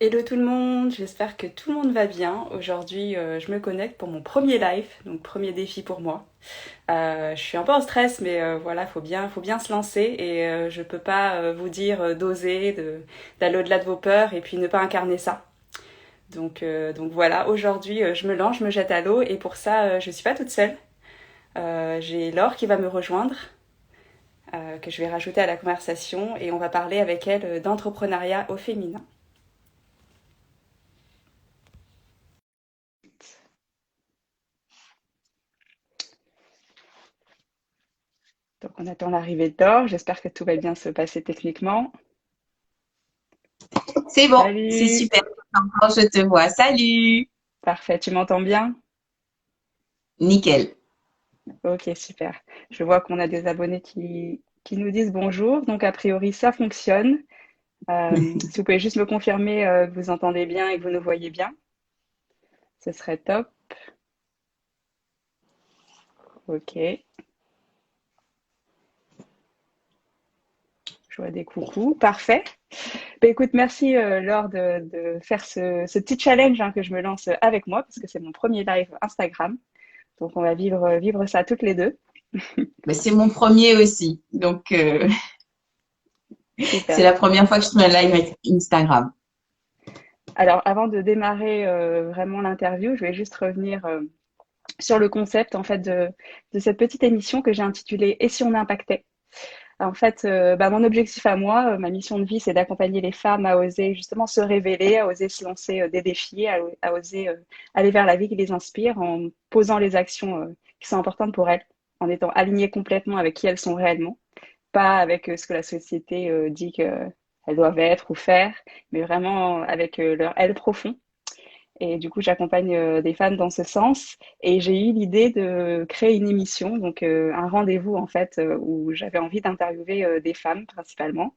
Hello tout le monde, j'espère que tout le monde va bien. Aujourd'hui, je me connecte pour mon premier live, donc premier défi pour moi. Je suis un peu en stress, mais voilà, faut bien se lancer et je peux pas vous dire d'oser, d'aller au-delà de vos peurs et puis ne pas incarner ça. Donc voilà, aujourd'hui, je me lance, je me jette à l'eau et pour ça, je suis pas toute seule. J'ai Laure qui va me rejoindre, que je vais rajouter à la conversation et on va parler avec elle d'entrepreneuriat au féminin. Donc on attend l'arrivée de Laure, j'espère que tout va bien se passer techniquement. C'est bon, c'est Salut. super. Quand je te vois. Salut. Parfait, tu m'entends bien? Nickel. Ok, super. Je vois qu'on a des abonnés qui nous disent bonjour, donc a priori ça fonctionne. Si vous pouvez juste me confirmer que vous entendez bien et que vous nous voyez bien, ce serait top. Ok, je vois des coucous, parfait. Ben, écoute, merci Laure de faire ce petit challenge hein, que je me lance avec moi, parce que c'est mon premier live Instagram. Donc on va vivre ça toutes les deux. Ben, c'est mon premier aussi. Donc, c'est Super. la première fois que je fais un live avec Instagram. Alors, avant de démarrer vraiment l'interview, je vais juste revenir sur le concept en fait de cette petite émission que j'ai intitulée Et si on impactait? En fait, mon objectif à moi, ma mission de vie, c'est d'accompagner les femmes à oser justement se révéler, à oser se lancer des défis, à oser aller vers la vie qui les inspire en posant les actions qui sont importantes pour elles, en étant alignées complètement avec qui elles sont réellement, pas avec ce que la société dit qu'elles doivent être ou faire, mais vraiment avec leur elles profond. Et du coup, j'accompagne des femmes dans ce sens. Et j'ai eu l'idée de créer une émission, donc un rendez-vous en fait, où j'avais envie d'interviewer des femmes principalement,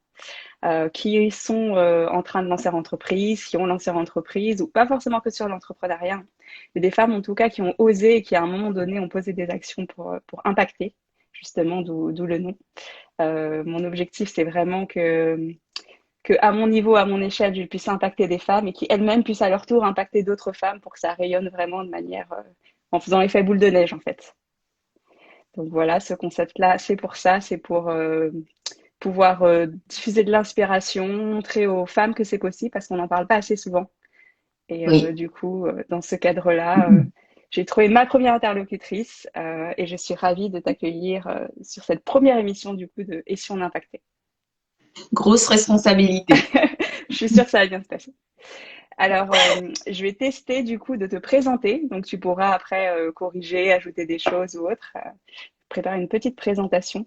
qui sont en train de lancer leur entreprise, qui ont lancé leur entreprise, ou pas forcément que sur l'entrepreneuriat, mais des femmes en tout cas qui ont osé et qui à un moment donné ont posé des actions pour impacter, justement, d'où le nom. Mon objectif, c'est vraiment que à mon niveau, à mon échelle, je puisse impacter des femmes et qui elles-mêmes puissent à leur tour impacter d'autres femmes pour que ça rayonne vraiment de manière en faisant effet boule de neige en fait. Donc voilà, ce concept-là, c'est pour ça, c'est pour pouvoir diffuser de l'inspiration, montrer aux femmes que c'est possible parce qu'on n'en parle pas assez souvent. Et Oui. du coup, dans ce cadre-là, j'ai trouvé ma première interlocutrice et je suis ravie de t'accueillir sur cette première émission du coup de Et si on impactait. Grosse responsabilité. Je suis sûre que ça va bien se passer. Alors, je vais tester du coup de te présenter. Donc, tu pourras après corriger, ajouter des choses ou autre. Préparer une petite présentation.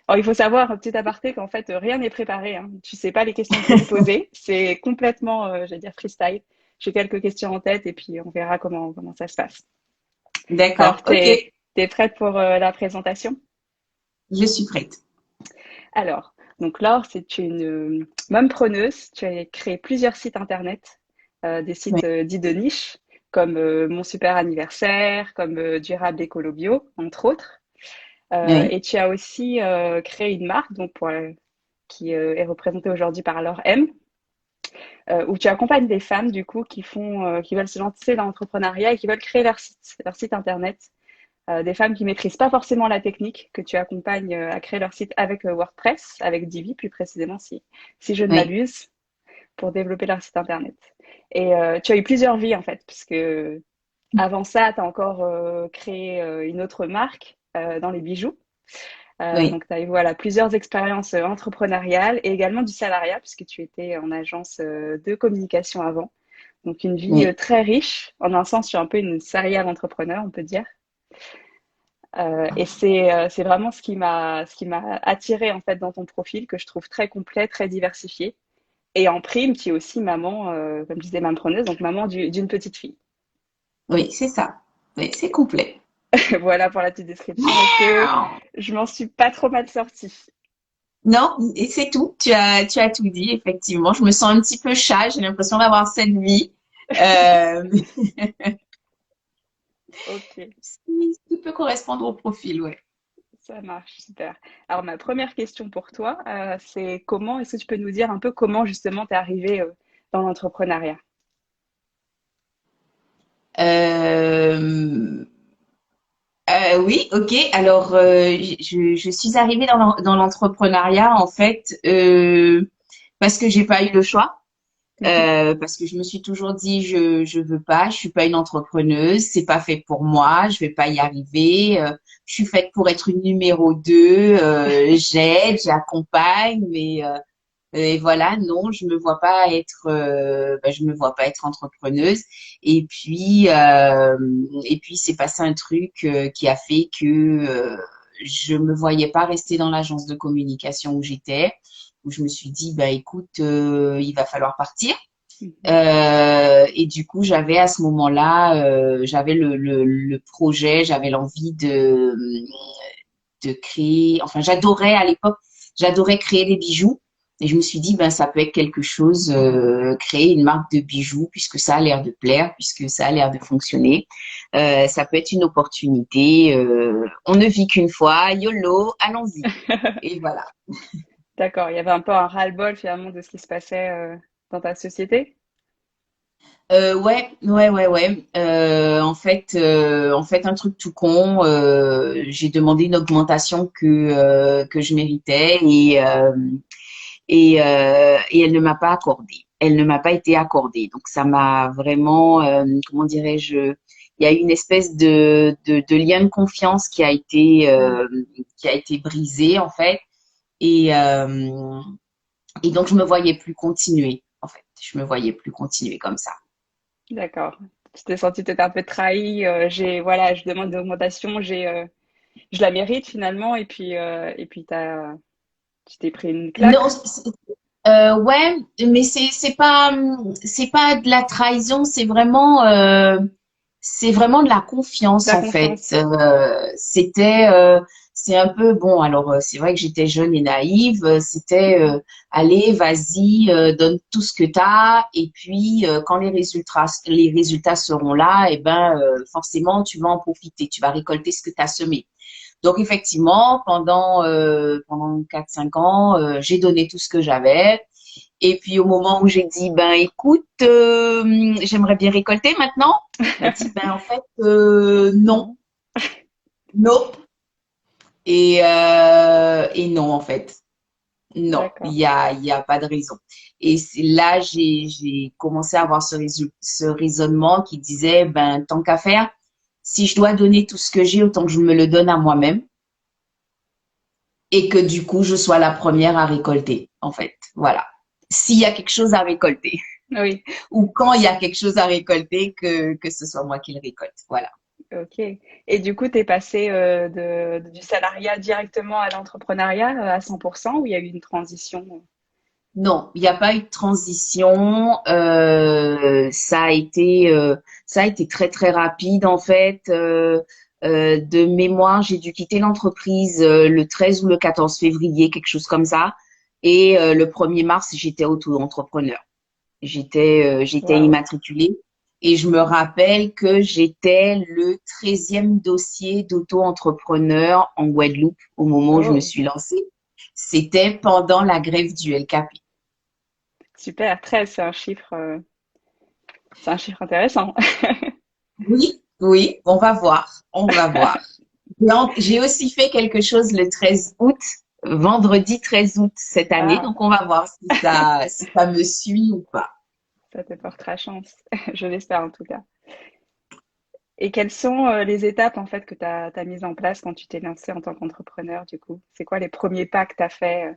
Alors, il faut savoir, un petit aparté, qu'en fait, rien n'est préparé. Hein. Tu sais pas les questions que je vais te poser. C'est complètement, j'allais dire, freestyle. J'ai quelques questions en tête et puis on verra comment ça se passe. Alors, D'accord. OK. t'es prête pour la présentation? Je suis prête. Alors, donc Laure, c'est une preneuse. Tu as créé plusieurs sites internet, des Oui. sites dits de niche, comme Mon Super Anniversaire, comme Durable Écolo Bio, entre autres. Oui. Et tu as aussi créé une marque donc qui est représentée aujourd'hui par Laure M, où tu accompagnes des femmes du coup qui veulent se lancer dans l'entrepreneuriat et qui veulent créer leur site internet. Des femmes qui maîtrisent pas forcément la technique, que tu accompagnes à créer leur site avec WordPress, avec Divi plus précisément si je ne Oui. m'abuse, pour développer leur site internet. Et tu as eu plusieurs vies en fait, puisque avant ça, tu as encore créé une autre marque dans les bijoux. Oui. Donc, tu as eu voilà, plusieurs expériences entrepreneuriales et également du salariat, puisque tu étais en agence de communication avant. Donc, une vie Oui. très riche. En un sens, tu es un peu une serial entrepreneur, on peut dire. Et c'est vraiment ce qui m'a attiré en fait dans ton profil que je trouve très complet, très diversifié. Et en prime, tu es aussi maman, comme je disais, maman preneuse, donc maman d'une petite fille. Oui, c'est ça. Oui, c'est complet. Voilà pour la petite description. Est-ce que je m'en suis pas trop mal sortie? Non, et c'est tout. Tu as tout dit, effectivement. Je me sens un petit peu chat. J'ai l'impression d'avoir cette vie. Euh, Ok, qui peut correspondre au profil, ouais. ça marche, super. Alors ma première question pour toi, c'est comment, est-ce que tu peux nous dire un peu comment justement tu es arrivée dans l'entrepreneuriat? Euh, oui, ok. Alors, je suis arrivée dans l'entrepreneuriat en fait parce que j'ai pas eu le choix. Mhm. Parce que je me suis toujours dit je veux pas, je suis pas une entrepreneuse, c'est pas fait pour moi, je vais pas y arriver. Je suis faite pour être une numéro 2. J'aide, j'accompagne, mais et voilà, non, je me vois pas être, je me vois pas être entrepreneuse. Et puis c'est passé un truc qui a fait que je me voyais pas rester dans l'agence de communication où j'étais. Où je me suis dit, bah écoute, il va falloir partir. Mhm. Et du coup, j'avais à ce moment-là, j'avais le projet, j'avais l'envie de créer. Enfin, j'adorais à l'époque, j'adorais créer des bijoux. Et je me suis dit, ben, ça peut être quelque chose, créer une marque de bijoux, puisque ça a l'air de plaire, puisque ça a l'air de fonctionner. Ça peut être une opportunité. On ne vit qu'une fois, YOLO, allons-y. Et voilà. D'accord, il y avait un peu un ras-le-bol finalement de ce qui se passait dans ta société. Ouais. En fait, un truc tout con. J'ai demandé une augmentation que je méritais et elle ne m'a pas accordé. Elle ne m'a pas été accordée. Donc ça m'a vraiment, comment dirais-je, il y a eu une espèce de lien de confiance Mm. qui a été brisé en fait. Et, euh, et donc je me voyais plus continuer. En fait, je me voyais plus continuer comme ça. D'accord. Tu t'es senti peut-être un peu trahi. Voilà, je demande une augmentation, je la mérite finalement, et puis tu t'es pris une Non, claque. ouais, mais c'est pas de la trahison, c'est vraiment de la confiance La en fait. confiance. C'est un peu bon. Alors c'est vrai que j'étais jeune et naïve. C'était Mhm. allez, vas-y, donne tout ce que t'as et puis quand les résultats seront là, et ben forcément tu vas en profiter, tu vas récolter ce que tu as semé. Donc effectivement, pendant 4 5 ans, j'ai donné tout ce que j'avais. Et puis au moment où j'ai dit, ben écoute, j'aimerais bien récolter maintenant, on m'a dit, ben en fait, non, Non. non. Et non, en fait, non, D'accord. il y a pas de raison. Et c'est là, j'ai commencé à avoir ce raisonnement qui disait, ben tant qu'à faire, si je dois donner tout ce que j'ai, autant que je me le donne à moi-même. Et que du coup, je sois la première à récolter, en fait. Voilà. S'il y a quelque chose à récolter Oui. ou quand il y a quelque chose à récolter, que ce soit moi qui le récolte. Voilà. Ok. Et du coup, tu es passé du salariat directement à l'entrepreneuriat à 100%, ou il y a eu une transition? Non, il n'y a pas eu de transition. Ça a été très très rapide en fait. De mémoire, j'ai dû quitter l'entreprise le 13 ou le 14 février, quelque chose comme ça. Et le 1er mars, j'étais auto-entrepreneur. J'étais Waouh. immatriculée et je me rappelle que j'étais le 13e dossier d'auto-entrepreneur en Guadeloupe au moment où je me Oh, suis lancée. C'était pendant la grève du LKP. super. 13, c'est un chiffre intéressant. Oui, oui, on va voir. J'ai aussi fait quelque chose le 13 août, vendredi 13 août cette année, Ah, donc on va voir si ça me suit ou pas. ça te portera chance. Je l'espère en tout cas. Et quelles sont les étapes en fait que tu as mises en place quand tu t'es lancé en tant qu'entrepreneur du coup? C'est quoi les premiers pas que tu as fait?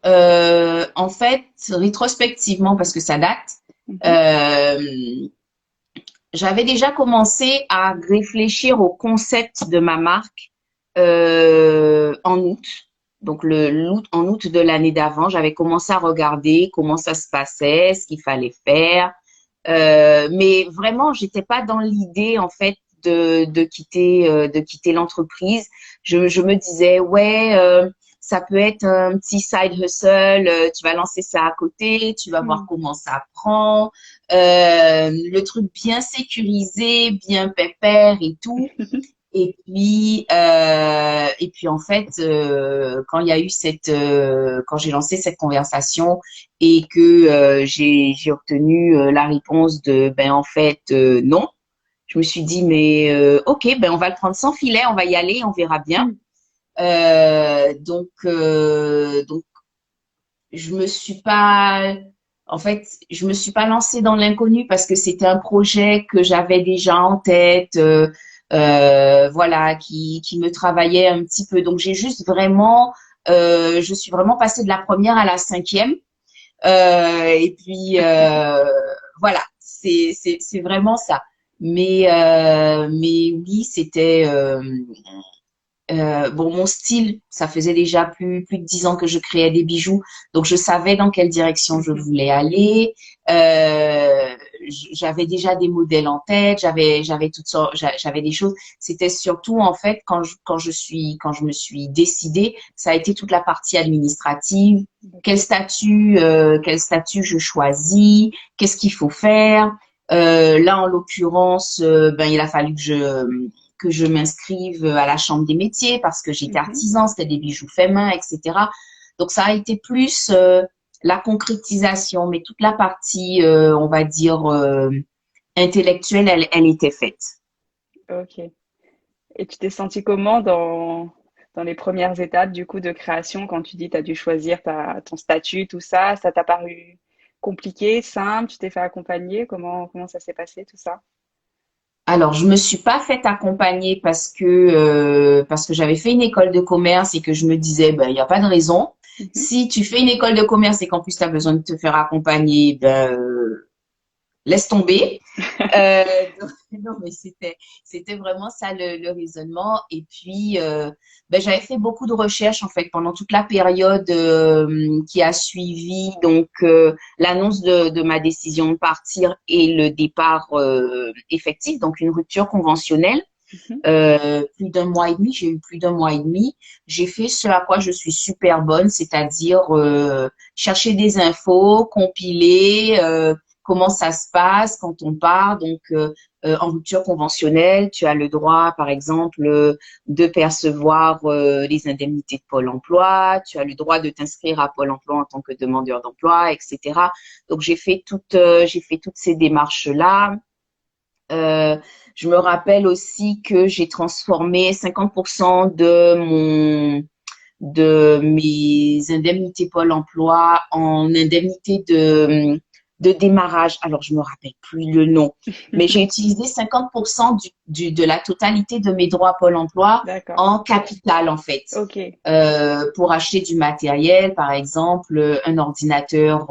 En fait, rétrospectivement, parce que ça date, Mhm. euh, j'avais déjà commencé à réfléchir au concept de ma marque en août. Donc en août de l'année d'avant, j'avais commencé à regarder comment ça se passait, ce qu'il fallait faire. Mais vraiment, j'étais pas dans l'idée en fait de quitter l'entreprise. Je me disais ouais, ça peut être un petit side hustle. Tu vas lancer ça à côté, tu vas voir Mm. comment ça prend. Le truc bien sécurisé, bien pépère et tout. Et puis en fait, quand il y a eu quand j'ai lancé cette conversation et que j'ai obtenu la réponse de ben en fait non, je me suis dit mais ok, ben on va le prendre sans filet, on va y aller, on verra bien. Mm. Donc je me suis pas, en fait, je me suis pas lancée dans l'inconnu parce que c'était un projet que j'avais déjà en tête, voilà, qui me travaillait un petit peu. Donc j'ai juste vraiment, je suis vraiment passée de la première à la cinquième. Et puis voilà, c'est vraiment ça. Mais oui, c'était bon, mon style, ça faisait déjà plus de 10 ans que je créais des bijoux, donc je savais dans quelle direction je Mhm. voulais aller. J'avais déjà des modèles en tête, j'avais toutes sortes, j'avais des choses. C'était surtout en fait quand je me suis décidée, ça a été toute la partie administrative. Ok. Quel statut je choisis, qu'est-ce qu'il faut faire. Là, en l'occurrence, ben il a fallu que je m'inscrive à la Chambre des métiers parce que j'étais Mhm. artisan, c'était des bijoux faits main, etc. Donc ça a été plus la concrétisation, mais toute la partie, on va dire, intellectuelle, elle était faite. Ok. Et tu t'es senti comment dans les premières étapes du coup de création quand tu dis tu as dû choisir ton statut, tout ça? Ça t'a paru compliqué, simple? Tu t'es fait accompagner? Comment ça s'est passé tout ça? Alors, je me suis pas fait accompagner parce que j'avais fait une école de commerce et que je me disais ben il y a pas de raison. Mhm. Si tu fais une école de commerce et qu'en plus tu as besoin de te faire accompagner, ben laisse tomber. Euh, donc, non, mais c'était vraiment ça le raisonnement. Et puis, ben, j'avais fait beaucoup de recherches en fait pendant toute la période qui a suivi donc l'annonce de ma décision de partir et le départ effectif, donc une rupture conventionnelle. Mhm. Plus d'un mois et demi, j'ai eu plus d'un mois et demi. J'ai fait ce à quoi je suis super bonne, c'est-à-dire chercher des infos, compiler, comment ça se passe quand on part. Donc, en rupture conventionnelle, tu as le droit, par exemple, de percevoir les indemnités de Pôle emploi. Tu as le droit de t'inscrire à Pôle emploi en tant que demandeur d'emploi, etc. Donc, j'ai fait toutes ces démarches-là. Euh, je me rappelle aussi que j'ai transformé 50% de mes indemnités Pôle emploi en indemnités de démarrage. Alors, je me rappelle plus le nom, mais j'ai utilisé 50% de la totalité de mes droits Pôle emploi D'accord. en capital, en fait. Ok. Pour acheter du matériel, par exemple, un ordinateur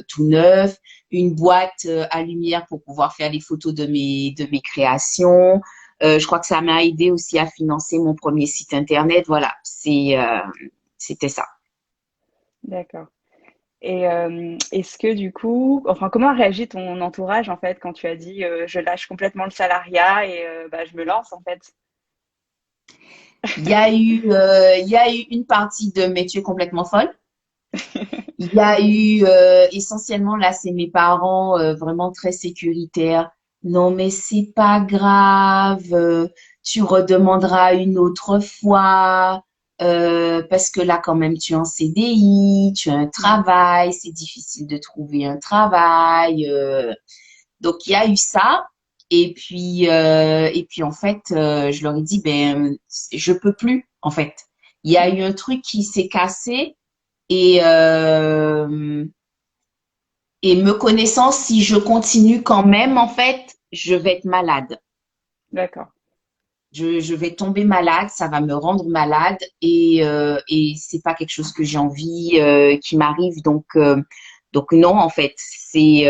tout neuf, une boîte à lumière pour pouvoir faire les photos de mes créations. Je crois que ça m'a aidé aussi à financer mon premier site internet. Voilà, c'était ça. D'accord. Et est-ce que du coup, enfin, comment a réagi ton entourage en fait quand tu as dit je lâche complètement le salariat et bah, je me lance en fait? Il y a eu une partie de mais tu es complètement folle. Il y a eu essentiellement là, c'est mes parents vraiment très sécuritaires. Non, mais c'est pas grave, tu redemanderas une autre fois, parce que là quand même tu es en CDI, tu as un Mm. travail, c'est difficile de trouver un travail. Donc il y a eu ça. Et puis en fait, je leur ai dit ben je peux plus en fait. Il y a eu Mm. un truc qui s'est cassé et, euh, et me connaissant, si je continue quand même, en fait, je vais être malade. D'accord. Je vais tomber malade, ça va me rendre malade et c'est pas quelque chose que j'ai envie qui m'arrive. Donc non, en fait, c'est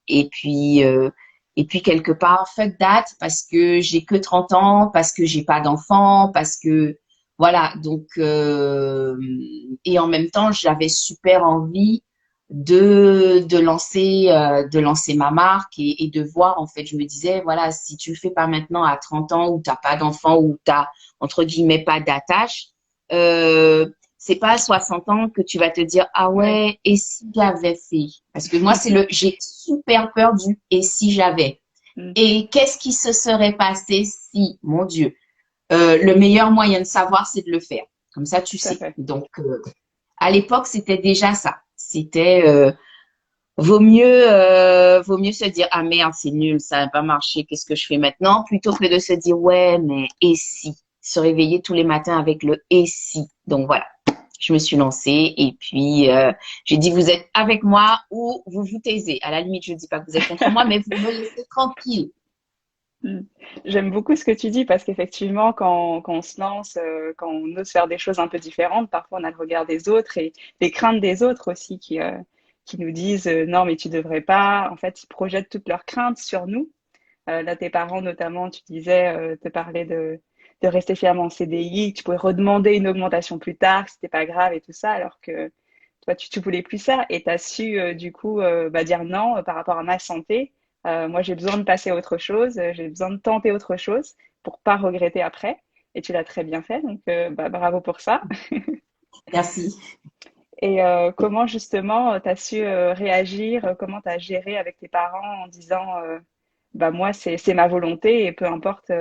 et puis quelque part, fuck that, parce que j'ai que 30 ans, parce que j'ai pas d'enfant, parce que voilà. Donc et en même temps, j'avais super envie de lancer ma marque et de voir, en fait, je me disais, voilà, si tu le fais pas maintenant à 30 ans où t'as pas d'enfant, où t'as, entre guillemets, pas d'attache, c'est pas à 60 ans que tu vas te dire, ah Ouais. ouais, et si j'avais fait? Parce que moi, j'ai super peur du et si j'avais. Mm. Et qu'est-ce qui se serait passé si, mon Dieu, le meilleur moyen de savoir, c'est de le faire. Comme ça, tu Tout à sais. fait. Donc, à l'époque, c'était déjà ça. C'était vaut mieux se dire ah merde, c'est nul, ça n'a pas marché, qu'est-ce que je fais maintenant, plutôt que de se dire ouais, mais et si, se réveiller tous les matins avec le et si. Donc voilà, je me suis lancée et puis j'ai dit vous êtes avec moi ou vous vous taisez. À la limite, je ne dis pas que vous êtes contre moi, mais vous me laissez tranquille. Mm. J'aime beaucoup ce que tu dis parce qu'effectivement, quand on se lance, quand on ose faire des choses un peu différentes, parfois on a le regard des autres et les craintes des autres aussi qui nous disent non, mais tu devrais pas. En fait, ils projettent toutes leurs craintes sur nous. Là, tes parents, notamment, tu disais, te parlaient de rester fièrement en CDI, que tu pouvais redemander une augmentation plus tard, que c'était pas grave et tout ça, alors que toi, tu voulais plus ça et tu as su, du coup, bah, dire non par rapport à ma santé. Moi, j'ai besoin de passer à autre chose, j'ai besoin de tenter autre chose pour pas regretter après. Et tu l'as très bien fait, donc bah, bravo pour ça. Merci. Et comment justement tu as su réagir, comment tu as géré avec tes parents en disant bah moi c'est ma volonté et peu importe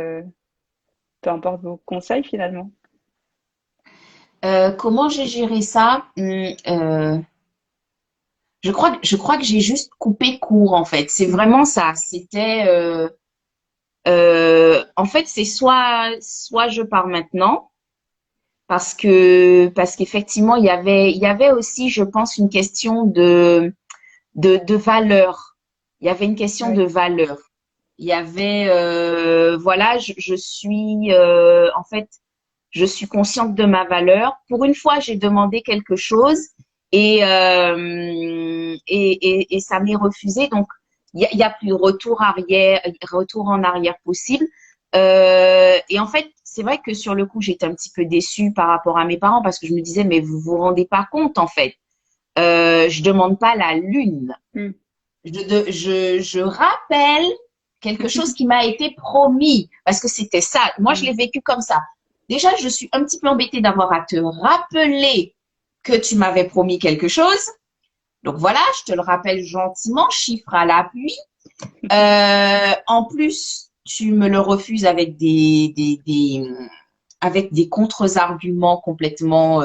vos conseils finalement. Comment j'ai géré ça? Je crois que j'ai juste coupé court en fait. C'est Mm. vraiment ça. C'était en fait, c'est soit je pars maintenant parce qu'effectivement il y avait aussi, je pense, une question de valeur. Il y avait une question de Oui, valeur. Il y avait voilà, je suis en fait je suis consciente de ma valeur. Pour une fois, j'ai demandé quelque chose et ça m'est refusé. Donc, il y a plus retour en arrière possible. Et en fait, c'est vrai que sur le coup, j'étais un petit peu déçue par rapport à mes parents parce que je me disais, mais vous vous rendez pas compte, en fait. Je demande pas la lune. mm. Je rappelle quelque chose qui m'a été promis parce que c'était ça. Moi, je Mm. l'ai vécu comme ça. Déjà, je suis un petit peu embêtée d'avoir à te rappeler que tu m'avais promis quelque chose. Donc voilà, je te le rappelle gentiment, chiffre à l'appui. En plus, tu me le refuses avec avec des contre-arguments complètement,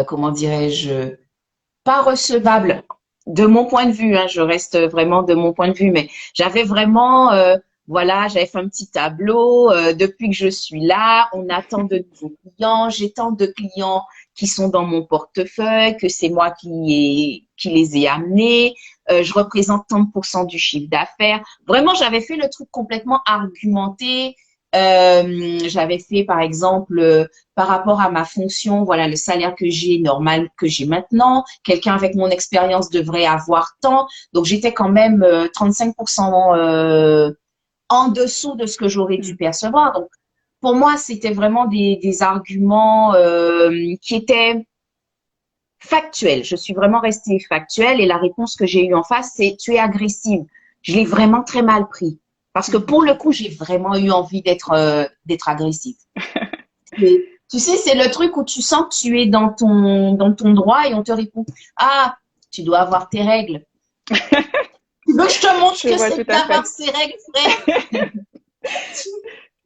comment dirais-je, pas recevable de mon point de vue, hein, je reste vraiment de mon point de vue, mais j'avais vraiment, voilà, j'avais fait un petit tableau. Depuis que je suis là, on attend de nouveaux clients. J'ai tant de clients qui sont dans mon portefeuille, que c'est moi qui les ai amenés. Je représente tant de pourcents du chiffre d'affaires. Vraiment, j'avais fait le truc complètement argumenté. J'avais fait, par exemple, par rapport à ma fonction, voilà, le salaire que j'ai normal que j'ai maintenant. Quelqu'un avec mon expérience devrait avoir tant. Donc, j'étais quand même 35% en dessous de ce que j'aurais dû Mm. percevoir. Donc, pour moi, c'était vraiment des arguments qui étaient factuels. Je suis vraiment restée factuelle et la réponse que j'ai eue en face, c'est tu es agressive. Je l'ai vraiment très mal pris. Parce que Mm. pour le coup, j'ai vraiment eu envie d'être agressive. Tu sais, c'est le truc où tu sens que tu es dans ton droit et on te répond, ah, tu dois avoir tes règles. Tu veux que je te montre Je que vois c'est tout à d'avoir fait. ses règles, frère?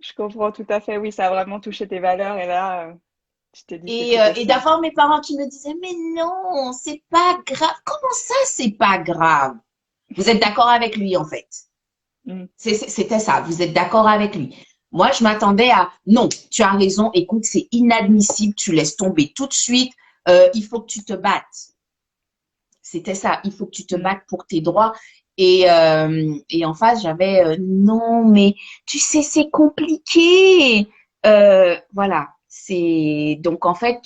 Je comprends tout à fait. Oui, ça a vraiment touché tes valeurs et là, tu t'es dit c'est plus Et possible. d'avoir mes parents qui me disaient, mais non, c'est pas grave. Comment ça, c'est pas grave? Vous êtes d'accord avec lui, en fait. Mm. C'était ça, vous êtes d'accord avec lui. Moi, je m'attendais à, non, tu as raison, écoute, c'est inadmissible, tu laisses tomber tout de suite, il faut que tu te battes. C'était ça, il faut que tu te Mm. battes pour tes droits. Et en face, j'avais, non, mais tu sais, c'est compliqué. Voilà, c'est donc en fait,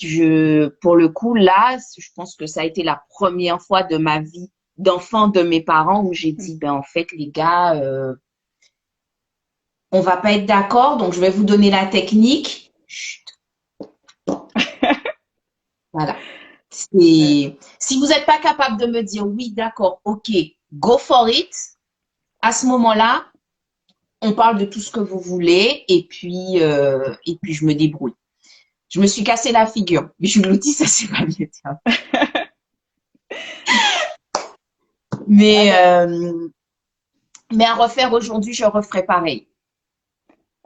pour le coup, là, je pense que ça a été la première fois de ma vie d'enfant de mes parents où j'ai Mm. dit, ben en fait, les gars, on va pas être d'accord, donc je vais vous donner la technique. Chut, voilà. Ouais. Si vous n'êtes pas capable de me dire oui, d'accord, ok, go for it, à ce moment-là, on parle de tout ce que vous voulez et puis je me débrouille. Je me suis cassé la figure, mais je vous le dis, ça c'est pas bien. Ah Mais bah, Mais à refaire aujourd'hui, je referais pareil.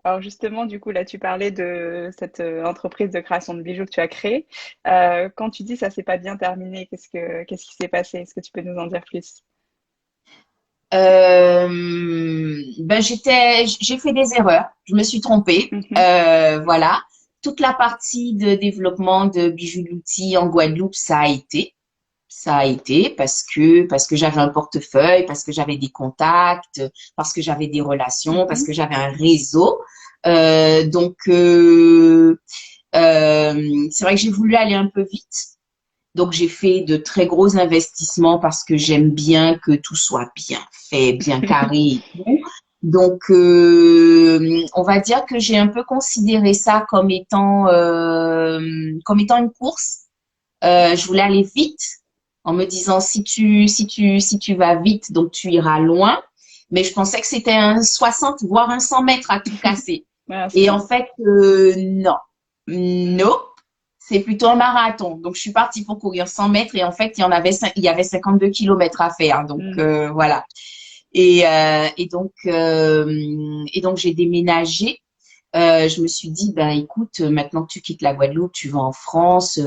Alors justement, du coup, là, tu parlais de cette entreprise de création de bijoux que tu as créée. Quand tu dis ça s'est pas bien terminé, qu'est-ce qui s'est passé? Est-ce que tu peux nous en dire plus? Ben j'ai fait des erreurs. Je me suis trompée. Mhm. Voilà. Toute la partie de développement de bijoux d'outils en Guadeloupe, ça a été parce que j'avais un portefeuille, parce que j'avais des contacts, parce que j'avais des relations, parce Mhm. que j'avais un réseau. Donc c'est vrai que j'ai voulu aller un peu vite. Donc, j'ai fait de très gros investissements parce que j'aime bien que tout soit bien fait, bien carré et tout. Donc, on va dire que j'ai un peu considéré ça comme étant une course. Je voulais aller vite en me disant si tu vas vite, donc tu iras loin. Mais je pensais que c'était un 60 voire un 100 mètres à tout casser. Ah, Et c'est en fait, non. Non, c'est plutôt un marathon. Donc, je suis partie pour courir 100 mètres et en fait, il y avait 52 kilomètres à faire. Donc, mm. voilà. Et donc, j'ai déménagé. Je me suis dit, ben écoute, maintenant que tu quittes la Guadeloupe, tu vas en France,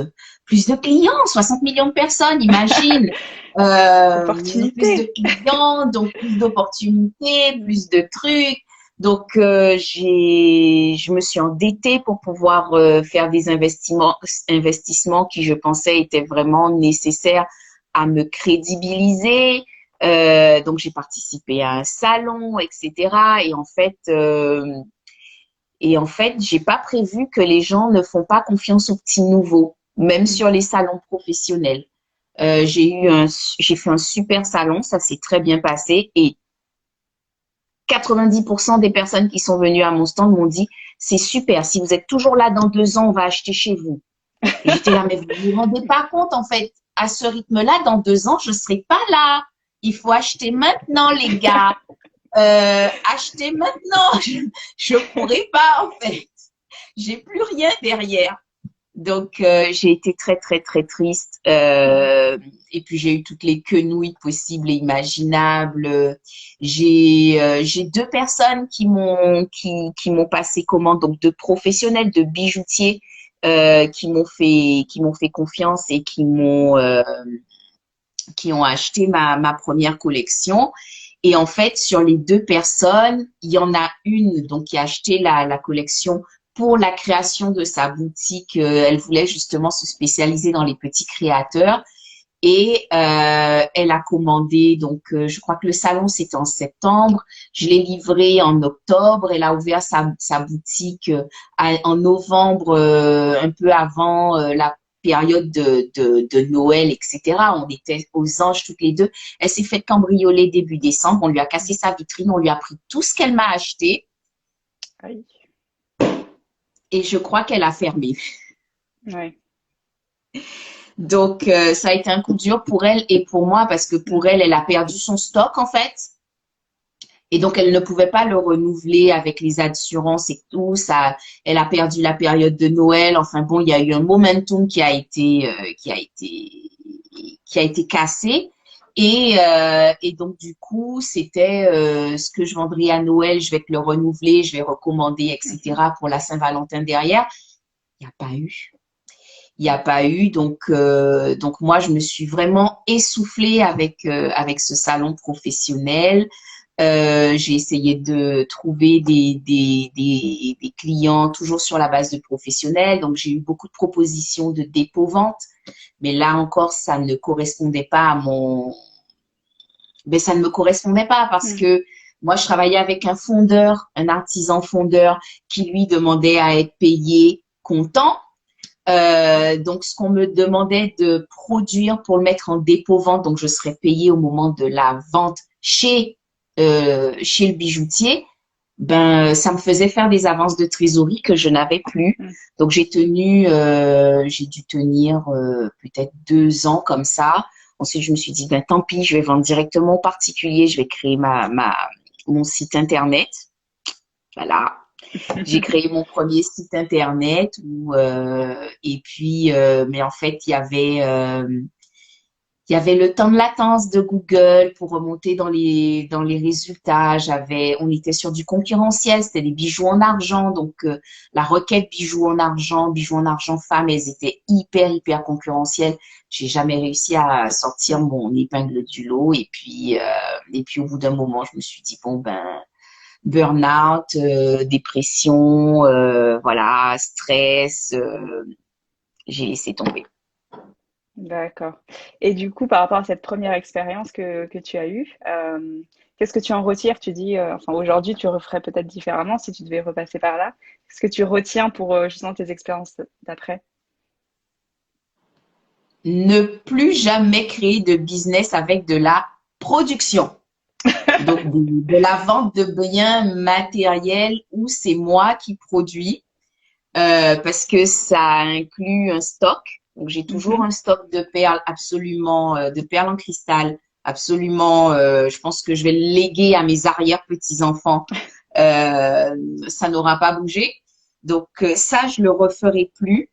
plus de clients, 60 millions de personnes, imagine. Plus de Opportunité. clients, donc plus d'opportunités, Mm. plus de trucs. Donc, je me suis endettée pour pouvoir faire des investissements qui, je pensais, étaient vraiment nécessaires à me crédibiliser. Donc, j'ai participé à un salon, etc. Et en fait, j'ai pas prévu que les gens ne font pas confiance aux petits nouveaux, même Mm. sur les salons professionnels. J'ai fait un super salon, ça s'est très bien passé et 90% des personnes qui sont venues à mon stand m'ont dit, c'est super, si vous êtes toujours là dans 2 ans, on va acheter chez vous. Et j'étais là, mais vous ne vous rendez pas compte, en fait, à ce rythme-là, dans 2 ans, je ne serai pas là. Il faut acheter maintenant, les gars. Acheter maintenant. Je pourrais pas, en fait. J'ai plus rien derrière. Donc, j'ai été très, très, très triste. Mm. Et puis, j'ai eu toutes les quenouilles possibles et imaginables. J'ai deux personnes qui m'ont passé commande, donc deux professionnels, de bijoutiers qui m'ont fait confiance et Mhm. qui ont acheté ma première collection. Et en fait, sur les deux personnes, il y en a une donc qui a acheté la collection pour la création de sa boutique. Elle voulait justement se spécialiser dans les petits créateurs. Et elle a commandé, donc je crois que le salon c'était en septembre, je l'ai livré en octobre, elle a ouvert sa boutique en novembre, un peu avant la période de Noël, etc. On était aux anges toutes les deux. Elle s'est fait cambrioler début décembre, on lui a cassé sa vitrine, on lui a pris tout ce qu'elle m'a acheté Aïe. et je crois qu'elle a fermé. Ouais. Donc, ça a été un coup dur pour elle et pour moi parce que pour Mm. elle, elle a perdu son stock en fait. Et donc, elle ne pouvait pas le renouveler avec les assurances et tout. Ça, elle a perdu la période de Noël. Enfin bon, il y a eu un momentum qui a été cassé. Et donc, du coup, c'était ce que je vendrai à Noël, je vais te le renouveler, je vais recommander, Mhm. etc. pour la Saint-Valentin derrière. Il n'y a pas eu. Il n'y a pas eu. Donc moi, je me suis vraiment essoufflée avec ce salon professionnel. J'ai essayé de trouver des clients toujours sur la base de professionnels. Donc, j'ai eu beaucoup de propositions de dépôt-vente. Mais là encore, ça ne correspondait pas à mais ça ne me correspondait pas parce Mm. que moi, je travaillais avec un fondeur, un artisan fondeur qui lui demandait à être payé comptant. Donc, ce qu'on me demandait de produire pour le mettre en dépôt-vente, donc je serais payée au moment de la vente chez le bijoutier, ben, ça me faisait faire des avances de trésorerie que je n'avais plus. Mm. Donc, j'ai dû tenir peut-être 2 ans comme ça. Ensuite, je me suis dit, ben, tant pis, je vais vendre directement aux particuliers, je vais créer mon site internet. Voilà. J'ai créé mon premier site internet mais en fait, Il y avait le temps de latence de Google pour remonter dans les résultats. On était sur du concurrentiel, c'était des bijoux en argent. Donc, la requête bijoux en argent femme, elles étaient hyper concurrentielles. J'ai jamais réussi à sortir mon épingle du lot. Et puis au bout d'un moment, je me suis dit, bon, ben, burn-out, dépression, voilà, stress, j'ai laissé tomber. D'accord. Et du coup, par rapport à cette première expérience que tu as eue, qu'est-ce que tu en retires? Tu dis, enfin, aujourd'hui, tu referais peut-être différemment si tu devais repasser par là. Qu'est-ce que tu retiens pour justement tes expériences d'après? Ne plus jamais créer de business avec de la production. Donc, de la vente de biens matériels où c'est moi qui produis, parce que ça inclut un stock. Donc, j'ai toujours Mhm. un stock de perles absolument, de perles en cristal, absolument. Je pense que je vais le léguer à mes arrière-petits-enfants. Ça n'aura pas bougé. Donc, ça, je le referai plus.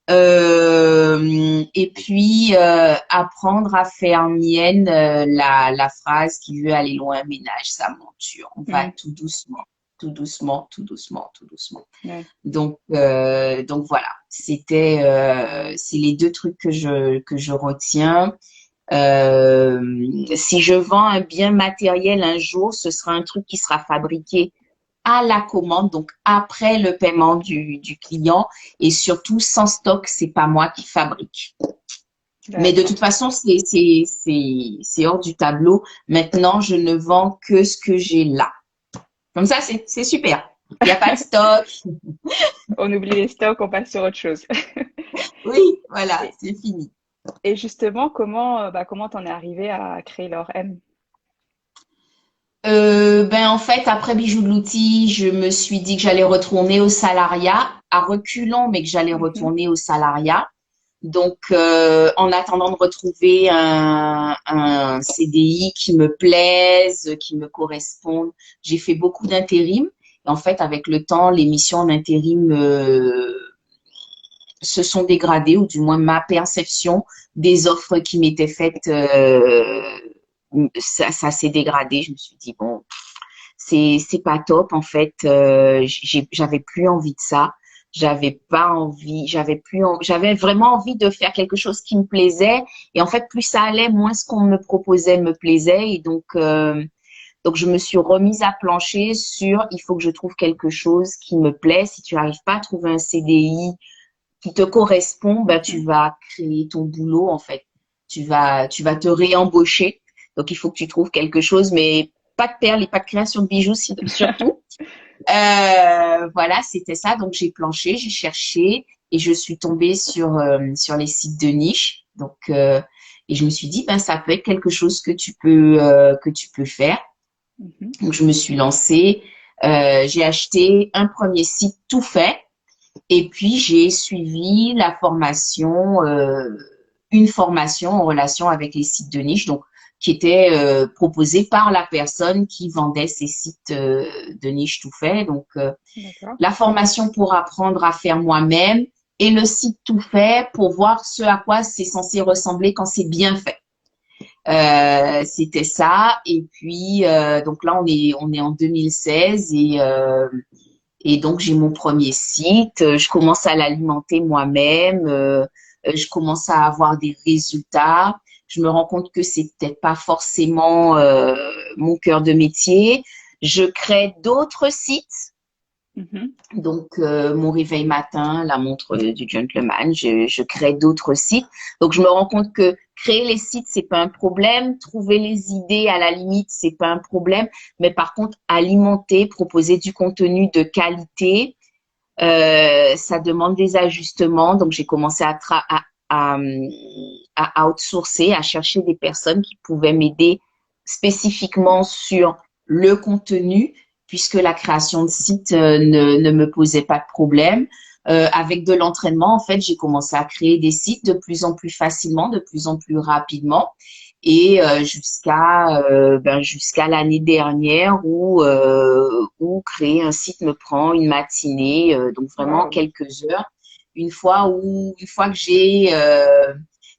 Et puis apprendre à faire mienne la phrase qui veut aller loin ménage sa monture. On va Mm. tout doucement, tout doucement, tout doucement, tout doucement. Ouais. Donc voilà, c'est les deux trucs que je retiens. Si je vends un bien matériel un jour, ce sera un truc qui sera fabriqué à la commande, donc après le paiement du client, et surtout sans stock, c'est pas moi qui fabrique. Mais de D'accord. toute façon, c'est hors du tableau. Maintenant, je ne vends que ce que j'ai là. Comme ça, c'est super. Il n'y a pas de stock. On oublie les stocks, on passe sur autre chose. Oui, voilà, Et, c'est fini. et justement, comment t'en es arrivé à créer l'or M? Ben en fait, après Bijoux de l'outil, je me suis dit que j'allais retourner au salariat, à reculons, mais que j'allais Mhm. retourner au salariat. Donc, en attendant de retrouver un CDI qui me plaise, qui me corresponde, j'ai fait beaucoup d'intérim. Et en fait, avec le temps, les missions en intérim se sont dégradées, ou du moins ma perception des offres qui m'étaient faites, ça s'est dégradé. Je me suis dit, bon, c'est pas top en fait. J'avais plus envie de ça. J'avais pas envie, j'avais vraiment envie de faire quelque chose qui me plaisait. Et en fait, plus ça allait, moins ce qu'on me proposait me plaisait. Et donc je me suis remise à plancher sur il faut que je trouve quelque chose qui me plaît. Si tu n'arrives pas à trouver un CDI qui te correspond, ben tu Mhm. vas créer ton boulot en fait. Tu vas te réembaucher. Donc il faut que tu trouves quelque chose, mais pas de perles et pas de création de bijoux surtout. Voilà, c'était ça. Donc j'ai planché, j'ai cherché et je suis tombée sur les sites de niche. Et je me suis dit ben ça peut être quelque chose que tu peux faire. Mhm. Donc je me suis lancée. J'ai acheté un premier site tout fait. Et puis, j'ai suivi une formation en relation avec les sites de niche, donc qui était proposée par la personne qui vendait ces sites de niche tout fait. Donc, D'accord. la formation pour apprendre à faire moi-même et le site tout fait pour voir ce à quoi c'est censé ressembler quand c'est bien fait. C'était ça. Et puis, donc là, on est en 2016 et donc, j'ai mon premier site, je commence à l'alimenter moi-même, je commence à avoir des résultats. Je me rends compte que c'est peut-être pas forcément mon cœur de métier. Je crée d'autres sites. Mhm. Donc, mon réveil matin, la montre du gentleman, je crée d'autres sites. Donc, je me rends compte que créer les sites, c'est pas un problème. Trouver les idées, à la limite, c'est pas un problème. Mais par contre, alimenter, proposer du contenu de qualité, ça demande des ajustements. Donc, j'ai commencé à, à outsourcer, à chercher des personnes qui pouvaient m'aider spécifiquement sur le contenu, puisque la création de site ne me posait pas de problème. Avec de l'entraînement, en fait, j'ai commencé à créer des sites de plus en plus facilement, de plus en plus rapidement, et jusqu'à l'année dernière où créer un site me prend une matinée, donc vraiment Waouh. quelques heures. Une fois que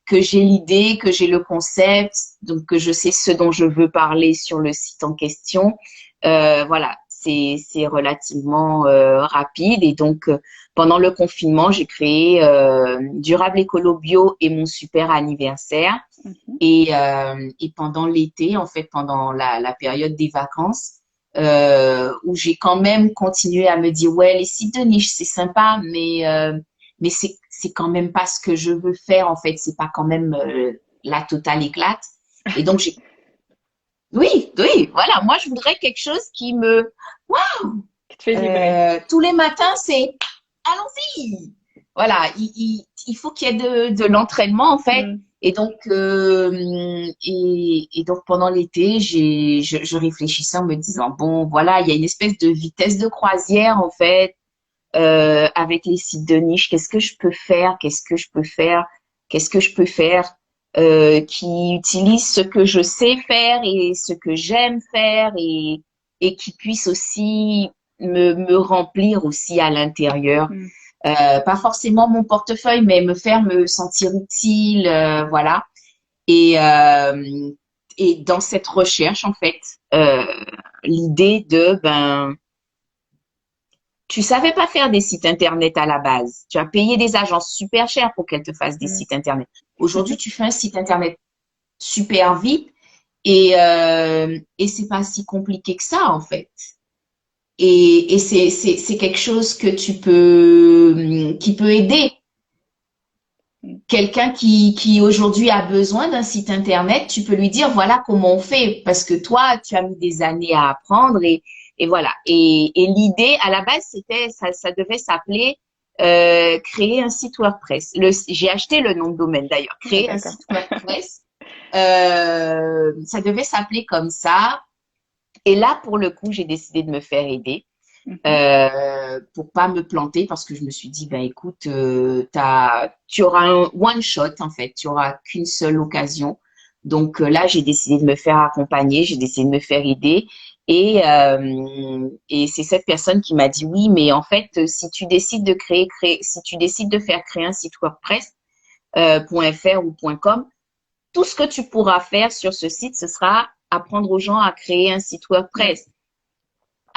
que j'ai l'idée, que j'ai le concept, donc que je sais ce dont je veux parler sur le site en question. Voilà, c'est relativement rapide. Et donc, pendant le confinement, j'ai créé Durable Écolo Bio et mon super anniversaire. Mhm. Et pendant l'été, en fait, pendant la période des vacances, où j'ai quand même continué à me dire, ouais, les sites de niche, c'est sympa, mais c'est quand même pas ce que je veux faire, en fait. C'est pas quand même la totale éclate. Et donc, oui, oui, voilà. Moi, je voudrais quelque chose qui me, Qui te fait vibrer. tous les matins, c'est allons-y. Voilà, il faut qu'il y ait de l'entraînement en fait. Mm. Et donc pendant l'été, je réfléchissais en me disant bon, voilà, il y a une espèce de vitesse de croisière en fait avec les sites de niche. Qu'est-ce que je peux faire? Qu'est-ce que je peux faire? Qu'est-ce que je peux faire qui utilise ce que je sais faire et ce que j'aime faire et qui puisse aussi me remplir aussi à l'intérieur. Mm. Pas forcément mon portefeuille, mais me faire me sentir utile, voilà. Et, euh, et dans cette recherche, en fait, euh, l'idée de, ben, tu savais pas faire des sites internet à la base. Tu as payé des agences super chères pour qu'elles te fassent des Mm. sites internet. Aujourd'hui, tu fais un site internet super vite et c'est pas si compliqué que ça, en fait. Et c'est quelque chose que qui peut aider Mm. quelqu'un qui aujourd'hui a besoin d'un site internet, tu peux lui dire voilà comment on fait parce que toi tu as mis des années à apprendre et voilà. Et l'idée à la base c'était ça devait s'appeler créer un site WordPress. J'ai acheté le nom de domaine d'ailleurs, Ah, créer un d'accord. site WordPress. Ça devait s'appeler comme ça. Et là pour le coup j'ai décidé de me faire aider Mhm. pour pas me planter parce que je me suis dit ben écoute tu auras un one shot en fait, tu auras qu'une seule occasion. Donc là j'ai décidé de me faire accompagner, j'ai décidé de me faire aider et c'est cette personne qui m'a dit oui mais en fait si tu décides de si tu décides de faire créer un site WordPress .fr ou .com, tout ce que tu pourras faire sur ce site ce sera apprendre aux gens à créer un site Mm. WordPress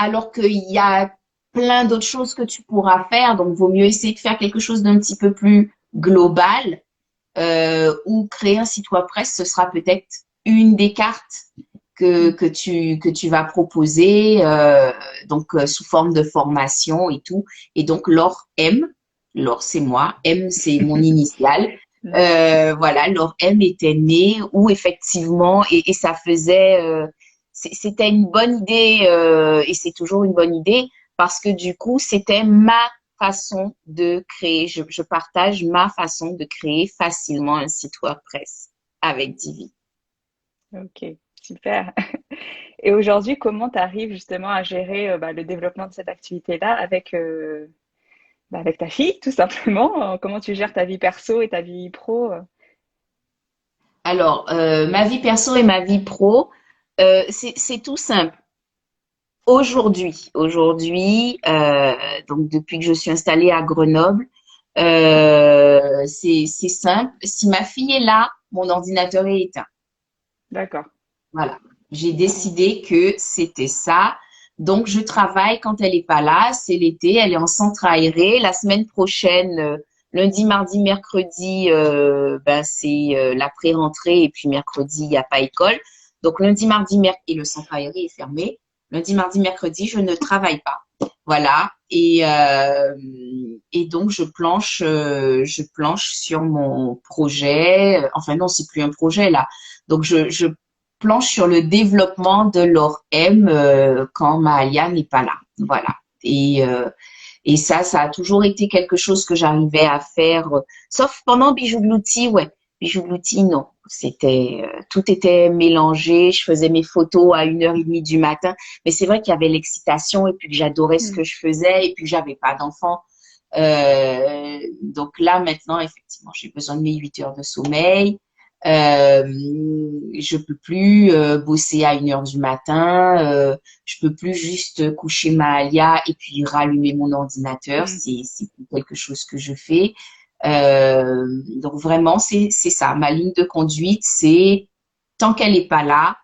alors qu'il y a plein d'autres choses que tu pourras faire. Donc, vaut mieux essayer de faire quelque chose d'un petit peu plus global ou créer un site WordPress, ce sera peut-être une des cartes Mm. que tu vas proposer donc sous forme de formation et tout. Et donc, Laure c'est moi, M c'est mon initiale. Mm. Voilà, Laure M était née où effectivement, et ça faisait c'était une bonne idée et c'est toujours une bonne idée parce que du coup, c'était ma façon de créer. Je partage ma façon de créer facilement un site WordPress avec Divi. Ok, super. Et aujourd'hui, comment tu arrives justement à gérer le développement de cette activité-là avec ta fille, tout simplement? Comment tu gères ta vie perso et ta vie pro? Alors, ma vie perso et ma vie pro, c'est tout simple. Donc depuis que je suis installée à Grenoble, c'est simple. Si ma fille est là, mon ordinateur est éteint. D'accord. Voilà. J'ai décidé que c'était ça. Donc, je travaille quand elle est pas là. C'est l'été, elle est en centre aéré. La semaine prochaine, lundi, mardi, mercredi, ben, c'est la pré-rentrée et puis mercredi, il n'y a pas école. Donc, lundi, mardi, mercredi, et le centre aéré est fermé. Lundi, mardi, mercredi, je ne travaille pas. Voilà. Et donc, je planche sur mon projet. Enfin, non, c'est plus un projet là. Donc, je planche sur le développement de leur M quand Mahalia n'est pas là. Voilà. Et ça a toujours été quelque chose que j'arrivais à faire, sauf pendant Bijoux de l'outil, ouais. Bijoux de l'outil, non. C'était, tout était mélangé. Je faisais mes photos à 1h30 du matin. Mais c'est vrai qu'il y avait l'excitation et puis que j'adorais ce Mm. que je faisais et puis que j'avais pas d'enfant. Donc là, maintenant, effectivement, j'ai besoin de mes 8 heures de sommeil. Euh, je peux plus bosser à 1h du matin. Je peux plus juste coucher ma Alia et puis rallumer mon ordinateur. Mm. C'est quelque chose que je fais. Donc vraiment, c'est ça. Ma ligne de conduite, c'est tant qu'elle est pas là,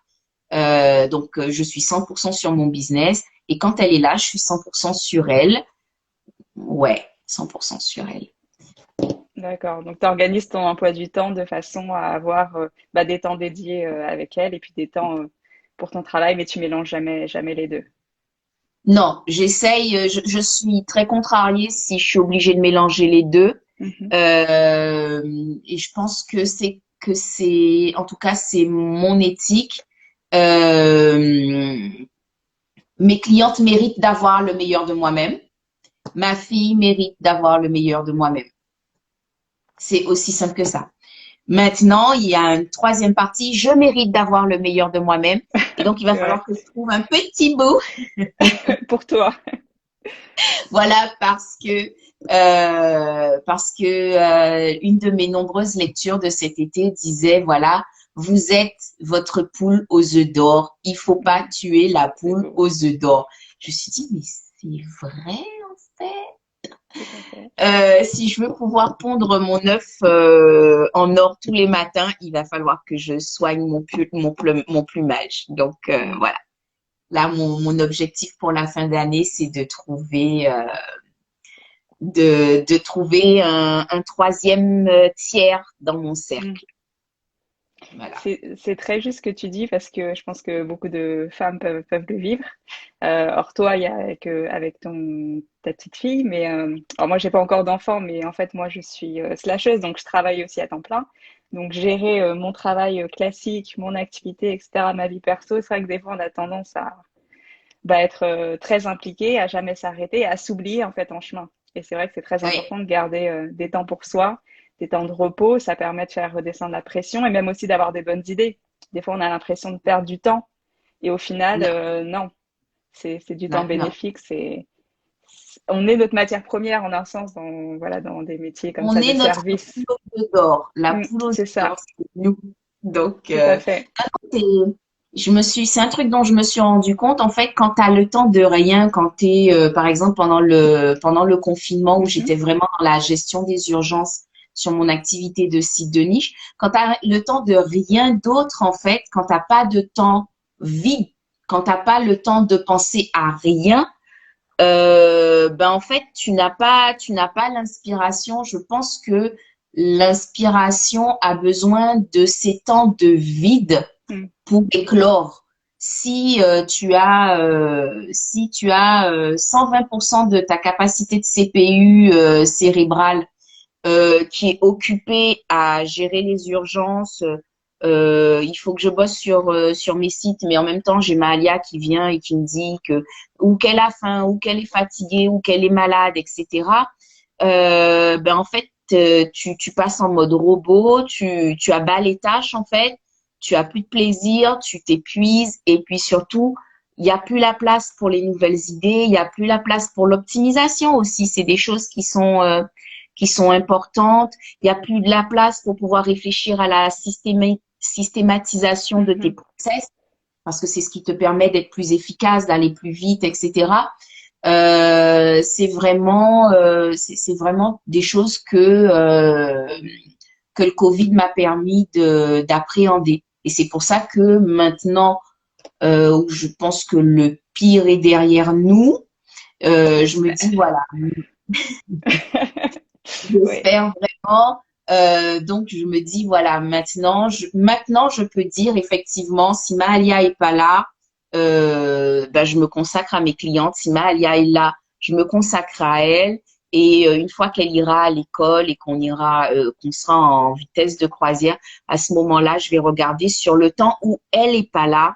je suis 100% sur mon business. Et quand elle est là, je suis 100% sur elle. Ouais, 100% sur elle. D'accord. Donc, tu organises ton emploi du temps de façon à avoir des temps dédiés avec elle et puis des temps pour ton travail, mais tu mélanges jamais les deux. Non, j'essaye, je suis très contrariée si je suis obligée de mélanger les deux. Mhm. Et je pense que c'est, en tout cas, c'est mon éthique. Euh, Mes clientes méritent d'avoir le meilleur de moi-même. Ma fille mérite d'avoir le meilleur de moi-même. C'est aussi simple que ça. Maintenant, il y a une troisième partie. Je mérite d'avoir le meilleur de moi-même. Et donc, il va C'est vrai. falloir que je trouve un petit bout. Pour toi. Voilà, une de mes nombreuses lectures de cet été disait, voilà, vous êtes votre poule aux œufs d'or. Il faut pas Mhm. tuer la C'est poule beau. aux œufs d'or. Je me suis dit, mais c'est vrai, en fait. Tout à fait. Si je veux pouvoir pondre mon œuf en or tous les matins, il va falloir que je soigne mon plumage. Donc Mm. voilà. Là, mon objectif pour la fin d'année, c'est de trouver un troisième tiers dans mon Mm. cercle. Voilà. C'est très juste ce que tu dis parce que je pense que beaucoup de femmes peuvent le vivre. Or toi, il y a avec ta petite fille, mais alors moi j'ai pas encore d'enfant, mais en fait moi je suis slasheuse, donc je travaille aussi à temps plein. Donc gérer mon travail classique, mon activité, etc., ma vie perso, c'est vrai que des fois on a tendance à être très impliqué, à jamais s'arrêter, à s'oublier en fait en chemin. Et c'est vrai que c'est très Oui, important de garder des temps pour soi, des temps de repos. Ça permet de faire redescendre la pression et même aussi d'avoir des bonnes idées. Des fois, on a l'impression de perdre du temps et au final, non, non, c'est du temps non, non. bénéfique. On est notre matière première en un sens dans des métiers comme On ça de est notre service. poule aux œufs d'or. La poule aux œufs C'est ça, d'or, c'est nous. Donc, tout à fait. c'est, c'est un truc dont je me suis rendu compte, en fait, quand tu as le temps de rien, quand tu es, par exemple, pendant le confinement où Mhm, j'étais vraiment dans la gestion des urgences sur mon activité de site de niche, quand tu as le temps de rien d'autre, en fait, quand tu pas de temps vide, quand tu pas le temps de penser à rien, en fait, tu n'as pas l'inspiration. Je pense que l'inspiration a besoin de ces temps de vide mm, pour éclore. Si tu as 120% de ta capacité de CPU cérébrale qui est occupée à gérer les urgences, il faut que je bosse sur mes sites, mais en même temps, j'ai ma Alia qui vient et qui me dit que ou qu'elle a faim, ou qu'elle est fatiguée, ou qu'elle est malade, etc. En fait, tu passes en mode robot, tu abats les tâches, en fait, tu as plus de plaisir, tu t'épuises, et puis surtout, il n'y a plus la place pour les nouvelles idées, il n'y a plus la place pour l'optimisation aussi. C'est des choses qui sont importantes. Il n'y a plus de la place pour pouvoir réfléchir à la systématisation de tes mhm. process, parce que c'est ce qui te permet d'être plus efficace, d'aller plus vite, etc. C'est vraiment des choses que le Covid m'a permis d'appréhender. Et c'est pour ça que maintenant, où je pense que le pire est derrière nous, je me dis, J'espère. voilà, Oui, j'espère vraiment. Donc, je me dis, voilà, maintenant, je peux dire effectivement, si Mahalia est pas là, je me consacre à mes clientes. Si Mahalia est là, je me consacre à elle. Et une fois qu'elle ira à l'école et qu'on sera en vitesse de croisière, à ce moment-là, je vais regarder sur le temps où elle est pas là,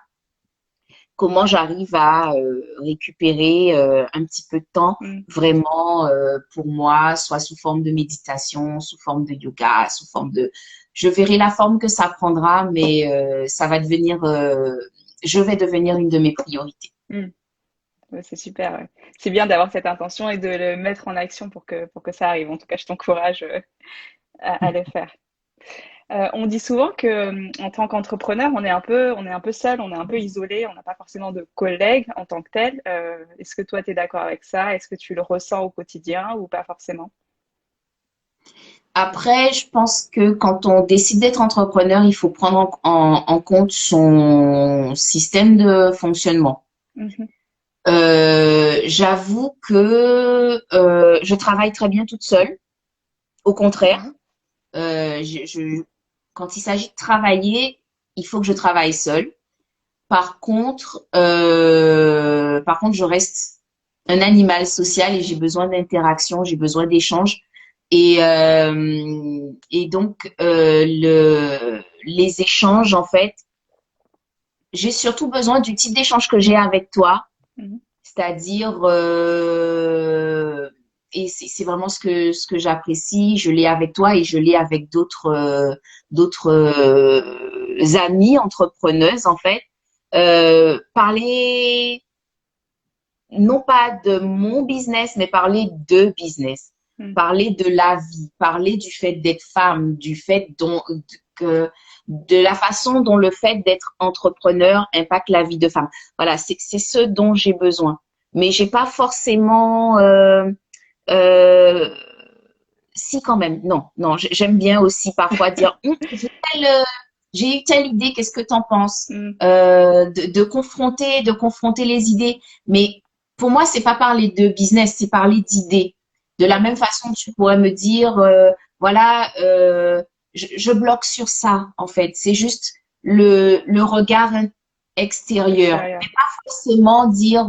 comment j'arrive à récupérer un petit peu de temps mm, vraiment pour moi, soit sous forme de méditation, sous forme de yoga, sous forme de... Je verrai la forme que ça prendra, mais je vais devenir une de mes priorités. mm. Ouais, c'est super. Ouais. C'est bien d'avoir cette intention et de le mettre en action pour que ça arrive. En tout cas, je t'encourage à le faire. On dit souvent que en tant qu'entrepreneur, on est un peu seul, on est un peu isolé, on n'a pas forcément de collègues en tant que tel. Est-ce que toi, tu es d'accord avec ça? Est-ce que tu le ressens au quotidien ou pas forcément? Après, je pense que quand on décide d'être entrepreneur, il faut prendre en compte son système de fonctionnement. Mhm. J'avoue que je travaille très bien toute seule. Au contraire, euh, je, je- quand il s'agit de travailler, il faut que je travaille seule. Par contre, je reste un animal social et j'ai besoin d'interaction, j'ai besoin d'échange. Et donc, les échanges, en fait, j'ai surtout besoin du type d'échange que j'ai avec toi, Mhm. c'est-à-dire, et c'est vraiment ce que j'apprécie, je l'ai avec toi et je l'ai avec d'autres amies entrepreneuses, en fait. Parler non pas de mon business, mais parler de business, Mhm. parler de la vie, parler du fait d'être femme, du fait que, de la façon dont le fait d'être entrepreneur impacte la vie de femme. Voilà, c'est ce dont j'ai besoin. Mais j'ai pas forcément, euh, si quand même, non, non, j'aime bien aussi parfois dire, j'ai eu telle idée, qu'est-ce que t'en penses? Mhm. De confronter les idées. Mais pour moi, c'est pas parler de business, c'est parler d'idées. De la même façon, tu pourrais me dire, voilà, je bloque sur ça, en fait. C'est juste le regard extérieur. Extérieur. Mais pas forcément dire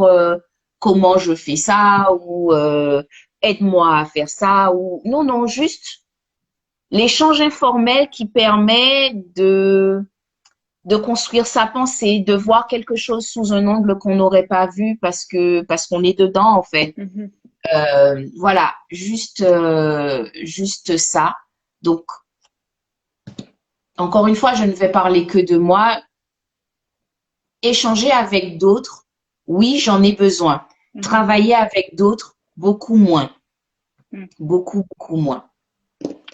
comment je fais ça ou aide-moi à faire ça ou non, non, juste l'échange informel qui permet de construire sa pensée, de voir quelque chose sous un angle qu'on n'aurait pas vu parce qu'on est dedans en fait. Mhm. Voilà, juste ça. Donc encore une fois, je ne vais parler que de moi. Échanger avec d'autres, oui, j'en ai besoin. Mhm. Travailler avec d'autres, beaucoup moins, Mhm. beaucoup beaucoup moins.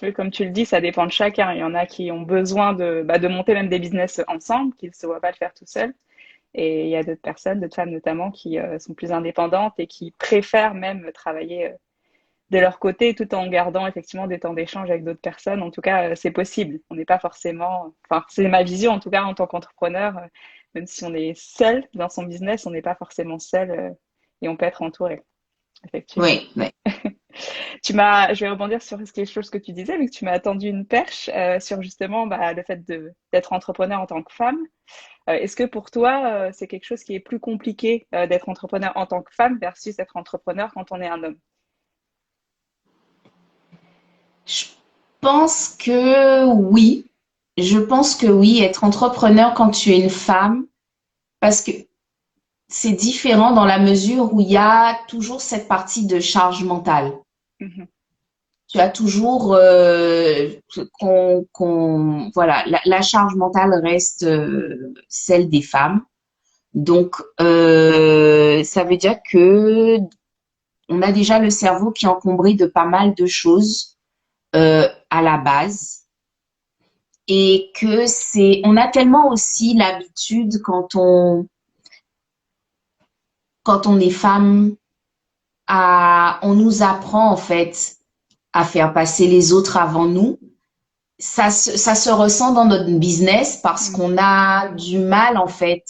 Oui, comme tu le dis, ça dépend de chacun. Il y en a qui ont besoin de monter même des business ensemble, qui ne se voient pas le faire tout seul. Et il y a d'autres personnes, d'autres femmes notamment, qui sont plus indépendantes et qui préfèrent même travailler de leur côté tout en gardant effectivement des temps d'échange avec d'autres personnes. En tout cas, c'est possible. On n'est pas forcément, enfin, c'est ma vision en tout cas en tant qu'entrepreneur, même si on est seul dans son business, on n'est pas forcément seul et on peut être entouré, effectivement. Oui, oui. Je vais rebondir sur quelque chose que tu disais, mais que tu m'as tendu une perche sur justement bah, le fait d'être entrepreneur en tant que femme. Est-ce que pour toi, c'est quelque chose qui est plus compliqué d'être entrepreneur en tant que femme versus être entrepreneur quand on est un homme? Je pense que oui. Je pense que oui, être entrepreneur quand tu es une femme, parce que c'est différent dans la mesure où il y a toujours cette partie de charge mentale. Mhm. Tu as toujours voilà, la charge mentale reste celle des femmes. Donc, ça veut dire que on a déjà le cerveau qui est encombré de pas mal de choses à la base. Et que on a tellement aussi l'habitude quand on est femme, on nous apprend en fait à faire passer les autres avant nous. Ça se ressent dans notre business parce Mhm. qu'on a du mal en fait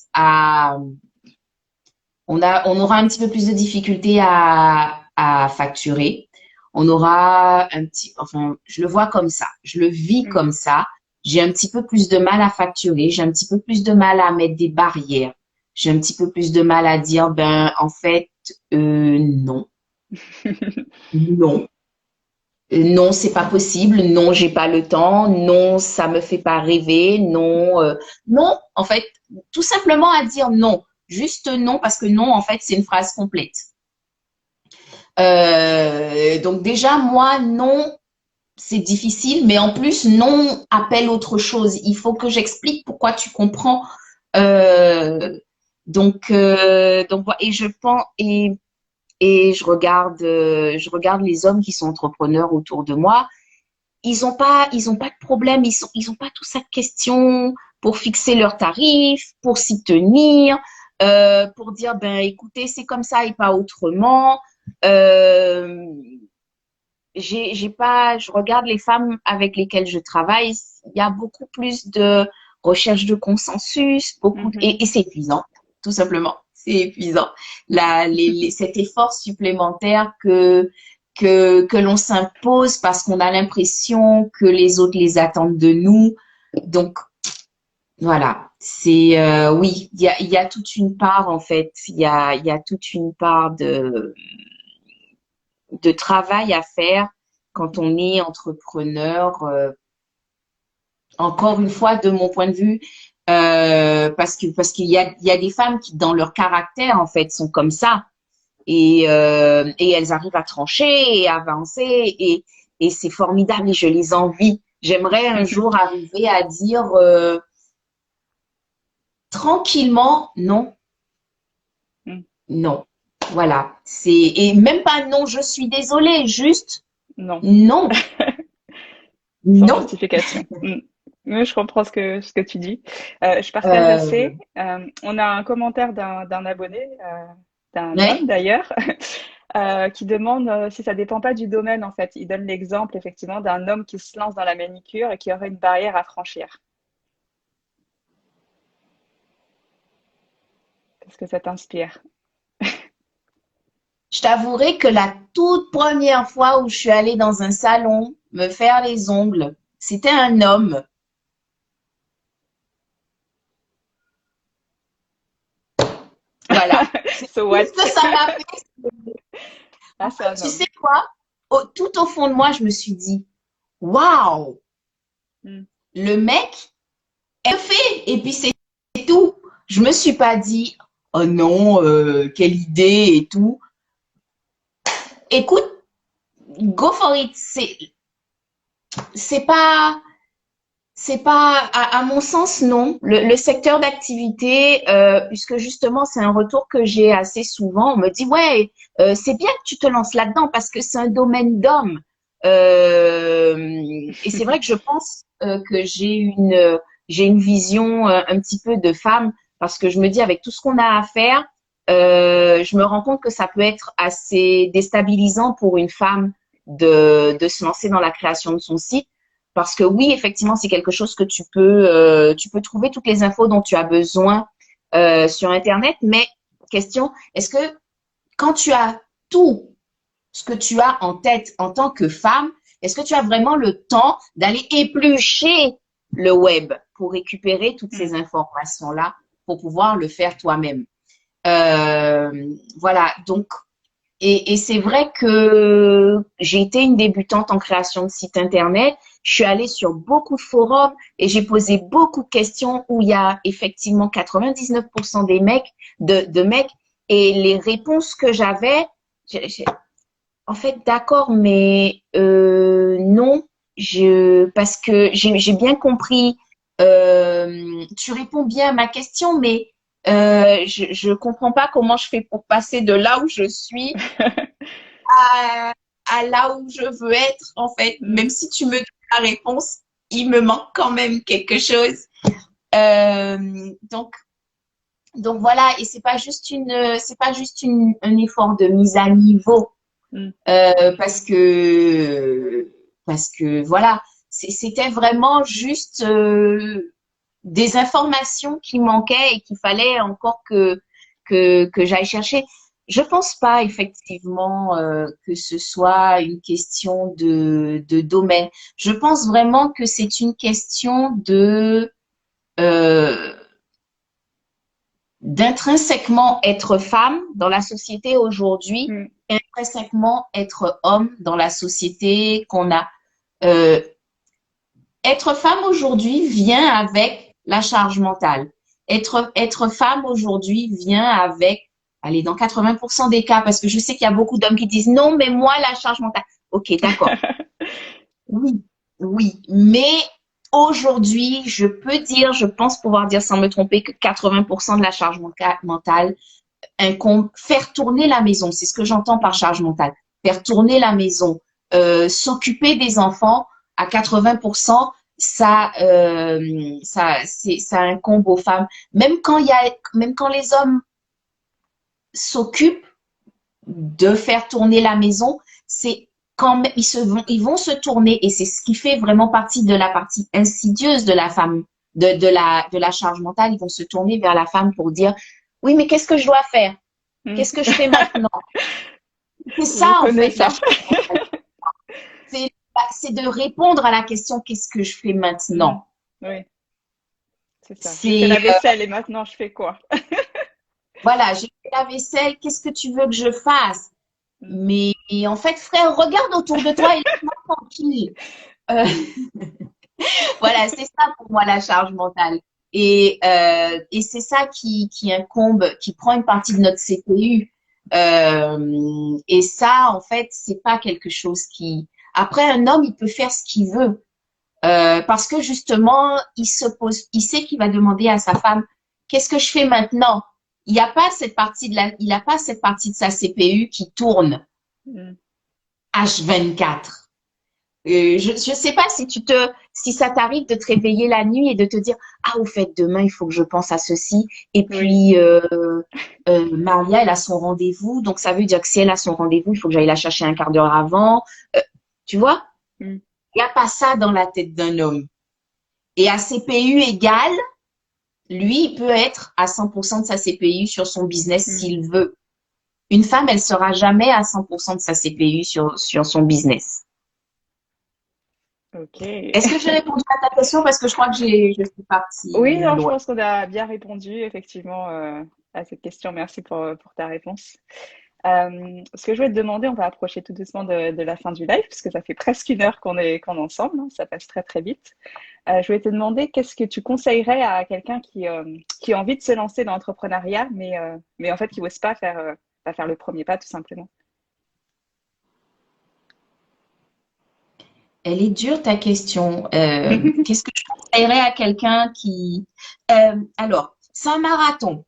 on aura un petit peu plus de difficultés à facturer. On aura enfin, je le vois comme ça, je le vis Mhm. comme ça. J'ai un petit peu plus de mal à facturer, j'ai un petit peu plus de mal à mettre des barrières. J'ai un petit peu plus de mal à dire, ben, en fait, non, non. Non, c'est pas possible. Non, j'ai pas le temps. Non, ça me fait pas rêver. Non, non. En fait, tout simplement à dire non. Juste non, parce que non, en fait, c'est une phrase complète. Donc déjà, moi, non, c'est difficile, mais en plus, non appelle autre chose. Il faut que j'explique pourquoi tu comprends. Euh, donc, voilà. Et je pense et je regarde les hommes qui sont entrepreneurs autour de moi. Ils ont pas de problème, ils ont pas tout ça de questions pour fixer leurs tarifs, pour s'y tenir, pour dire ben écoutez c'est comme ça et pas autrement. Euh, j'ai pas, je regarde les femmes avec lesquelles je travaille, il y a beaucoup plus de recherche de consensus, Mhm. et c'est épuisant, tout simplement. C'est épuisant. Cet effort supplémentaire que l'on s'impose parce qu'on a l'impression que les autres les attendent de nous. Donc, voilà. Oui, il y a toute une part, en fait. Il y a toute une part de travail à faire quand on est entrepreneur. Encore une fois, de mon point de vue, parce qu'il y a des femmes qui, dans leur caractère, en fait, sont comme ça. Et elles arrivent à trancher et à avancer. Et c'est formidable et je les envie. J'aimerais un jour arriver à dire tranquillement non, non. Voilà. Et même pas non, je suis désolée, juste Non, non, sans non. justification. Oui, je comprends ce que tu dis. Je partage Euh, assez. On a un commentaire d'un abonné, d'un homme ouais. d'ailleurs, qui demande si ça dépend pas du domaine en fait. Il donne l'exemple effectivement d'un homme qui se lance dans la manicure et qui aurait une barrière à franchir. Qu'est-ce que ça t'inspire? Je t'avouerai que la toute première fois où je suis allée dans un salon me faire les ongles, c'était un homme. Voilà. C'est So tout what? ce que ça m'a fait. Ah, c'est un Tu homme. sais quoi? Tout au fond de moi, je me suis dit, waouh, Mm. le mec, elle le fait. Et puis c'est tout. Je me suis pas dit, oh non, quelle idée et tout. Écoute, go for it. C'est pas, C'est pas, à mon sens, non. Le secteur d'activité, puisque justement, c'est un retour que j'ai assez souvent. On me dit, ouais, c'est bien que tu te lances là-dedans parce que c'est un domaine d'hommes. Et c'est vrai que je pense que j'ai une vision un petit peu de femme parce que je me dis, avec tout ce qu'on a à faire, je me rends compte que ça peut être assez déstabilisant pour une femme de se lancer dans la création de son site. Parce que oui, effectivement, c'est quelque chose que tu peux trouver toutes les infos dont tu as besoin sur Internet. Mais question, est-ce que quand tu as tout ce que tu as en tête en tant que femme, est-ce que tu as vraiment le temps d'aller éplucher le web pour récupérer toutes Mm. ces informations-là pour pouvoir le faire toi-même? Voilà, donc et c'est vrai que j'ai été une débutante en création de site internet. Je suis allée sur beaucoup de forums et j'ai posé beaucoup de questions où il y a effectivement 99% des mecs, de mecs. Et les réponses que j'avais, en fait, d'accord, mais non, parce que j'ai bien compris. Tu réponds bien à ma question, mais je comprends pas comment je fais pour passer de là où je suis à là où je veux être, en fait. Mm. Même si tu me donnes la réponse, il me manque quand même quelque chose. Donc voilà, et c'est pas juste un effort de mise à niveau, Mm. parce parce que voilà, c'était vraiment juste des informations qui manquaient et qu'il fallait encore que j'aille chercher. Je pense pas effectivement que ce soit une question de domaine. Je pense vraiment que c'est une question euh, d'intrinsèquement être femme dans la société aujourd'hui, Mm. et intrinsèquement être homme dans la société qu'on a. Euh, Être femme aujourd'hui vient avec la charge mentale. Être femme aujourd'hui vient avec, allez, dans 80% des cas, parce que je sais qu'il y a beaucoup d'hommes qui disent non, mais moi, la charge mentale. Ok, d'accord. Oui, oui. Mais aujourd'hui, je peux dire, je pense pouvoir dire sans me tromper que 80% de la charge mentale incombe faire tourner la maison. C'est ce que j'entends par Mm. charge mentale. Faire tourner la maison, s'occuper des enfants à 80%, ça incombe aux femmes. Même quand les hommes s'occupent de faire tourner la maison, c'est quand ils vont se tourner, et c'est ce qui fait vraiment partie de la partie insidieuse de la femme, de la charge mentale. Ils vont se tourner vers la femme pour dire, oui, mais qu'est-ce que je dois faire? Mm. Qu'est-ce que je fais maintenant? C'est Je ça, en connais fait, ça. la charge mentale. C'est de répondre à la question, qu'est-ce que je fais Mm. maintenant? Oui, c'est ça. J'ai fait C'est, la vaisselle et maintenant je fais quoi? voilà, j'ai fait la vaisselle, qu'est-ce que tu veux que je fasse? Mm. Mais en fait, frère, regarde autour de toi et laisse-moi tranquille. Euh, voilà, c'est ça pour moi la charge mentale. Et c'est ça qui incombe, qui prend une partie de notre CPU. Et ça, en fait, c'est pas quelque chose qui. Après, un homme, il peut faire ce qu'il veut. Parce que justement, il sait qu'il va demander à sa femme, qu'est-ce que je fais maintenant? Il n'y a pas cette partie il a pas cette partie de sa CPU qui tourne Mm. H24. Je ne sais pas si ça t'arrive de te réveiller la nuit et de te dire, ah, au fait, demain, il faut que je pense à ceci. Et Oui. puis, Maria, elle a son rendez-vous. Donc, ça veut dire que si elle a son rendez-vous, il faut que j'aille la chercher un quart d'heure avant. Tu vois? Mm. Il n'y a pas ça dans la tête d'un homme. Et à CPU égale, lui, il peut être à 100% de sa CPU sur son business Mm. s'il veut. Une femme, elle sera jamais à 100% de sa CPU sur son business. Ok. Est-ce que j'ai répondu à ta question? Parce que je crois que je suis Oui, partie non, je loin. pense qu'on a bien répondu effectivement à cette question. Merci pour ta réponse. Ce que je voulais te demander, on va approcher tout doucement de la fin du live, parce que ça fait presque une heure qu'on est ensemble, hein, ça passe très très vite. Je voulais te demander qu'est-ce que tu conseillerais à quelqu'un qui a envie de se lancer dans l'entrepreneuriat, mais en fait qui n'ose pas faire le premier pas tout simplement. Elle est dure, ta question. Qu'est-ce que je conseillerais à quelqu'un qui... alors, c'est un marathon.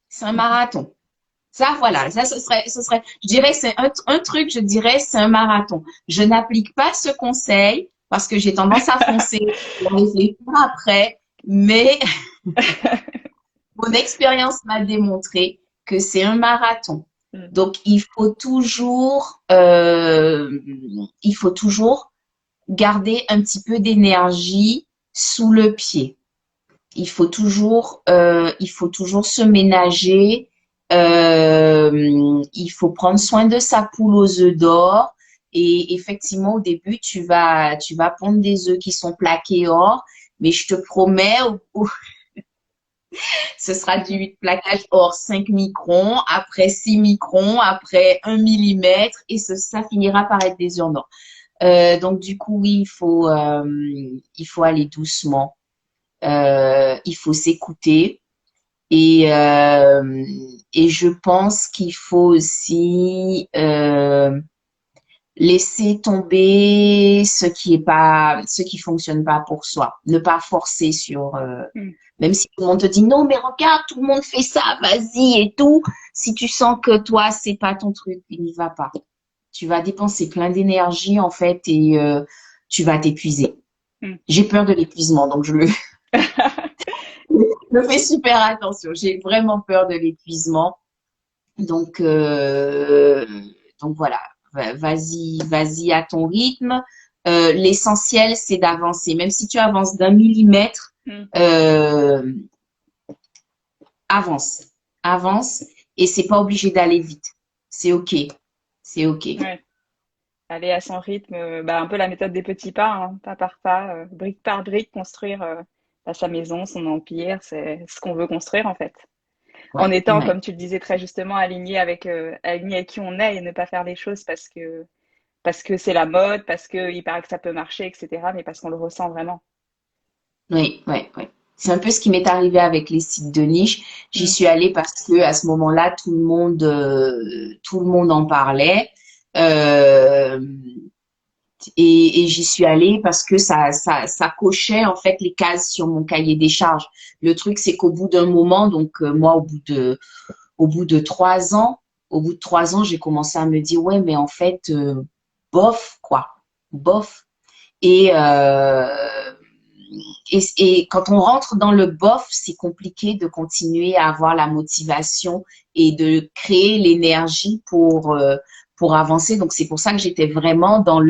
C'est un marathon. Ça, voilà. Ça, je dirais, c'est un truc, je dirais, c'est un marathon. Je n'applique pas ce conseil parce que j'ai tendance à foncer pour réfléchir après, mais mon expérience m'a démontré que c'est un marathon. Mm, Donc, il faut toujours garder un petit peu d'énergie sous le pied. Il faut toujours se ménager. Il faut prendre soin de sa poule aux œufs d'or. Et effectivement, au début, tu vas pondre des œufs qui sont plaqués or. Mais je te promets, ce sera du plaquage or 5 microns, après 6 microns, après 1 millimètre, et ça finira par être des œufs en or. Donc, du coup, oui, il faut aller doucement. Il faut s'écouter. Et je pense qu'il faut aussi laisser tomber ce qui fonctionne pas pour soi. Ne pas forcer mm, même si tout le monde te dit non, mais regarde, tout le monde fait ça, vas-y et tout. Si tu sens que toi, c'est pas ton truc, il n'y va pas. Tu vas dépenser plein d'énergie, en fait, et tu vas t'épuiser. mm. J'ai peur de l'épuisement, donc je fais super attention. J'ai vraiment peur de l'épuisement. Donc, euh, donc voilà, vas-y à ton rythme. L'essentiel, c'est d'avancer. Même si tu avances d'un millimètre, Mm. euh, avance, avance. Et c'est pas obligé d'aller vite. C'est OK. C'est OK. Ouais. Aller à son rythme, bah, un peu la méthode des petits pas, hein, pas par pas, brique par brique, construire bah, sa maison, son empire, c'est ce qu'on veut construire en fait. En Ouais, étant, ouais. comme tu le disais très justement, aligné avec qui on est et ne pas faire les choses parce que c'est la mode, parce qu'il paraît que ça peut marcher, etc., mais parce qu'on le ressent vraiment. Oui, oui, oui. C'est un peu ce qui m'est arrivé avec les sites de niche. J'y Mm, suis allée parce que à ce moment-là, tout le monde en parlait. Euh, et j'y suis allée parce que ça cochait en fait les cases sur mon cahier des charges. Le truc, c'est qu'au bout d'un moment, donc moi, au bout de 3 ans, j'ai commencé à me dire, ouais, mais en fait, bof, quoi, bof. Et, et quand on rentre dans le bof, c'est compliqué de continuer à avoir la motivation et de créer l'énergie pour avancer. Donc, c'est pour ça que j'étais vraiment dans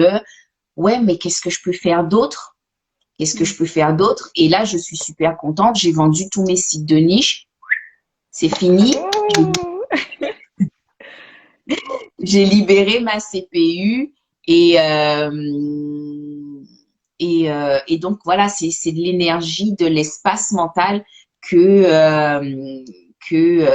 ouais, mais qu'est-ce que je peux faire d'autre? Qu'est-ce que je peux faire d'autre? Et là, je suis super contente. J'ai vendu tous mes sites de niche. C'est fini. Bravo! J'ai libéré ma CPU et, et donc voilà, c'est de l'énergie, de l'espace mental que, que, euh,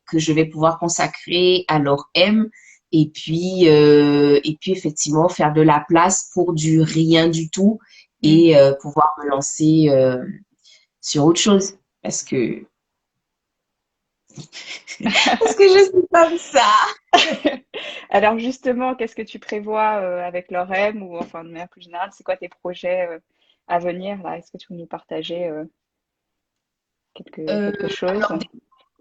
que je vais pouvoir consacrer à l'ORM et puis effectivement faire de la place pour du rien du tout Mm. et pouvoir me lancer sur autre chose parce que je suis comme ça. Alors justement, qu'est-ce que tu prévois avec l'OREM ou enfin de manière plus générale, c'est quoi tes projets à venir là? Est-ce que tu peux nous partager quelque chose? Alors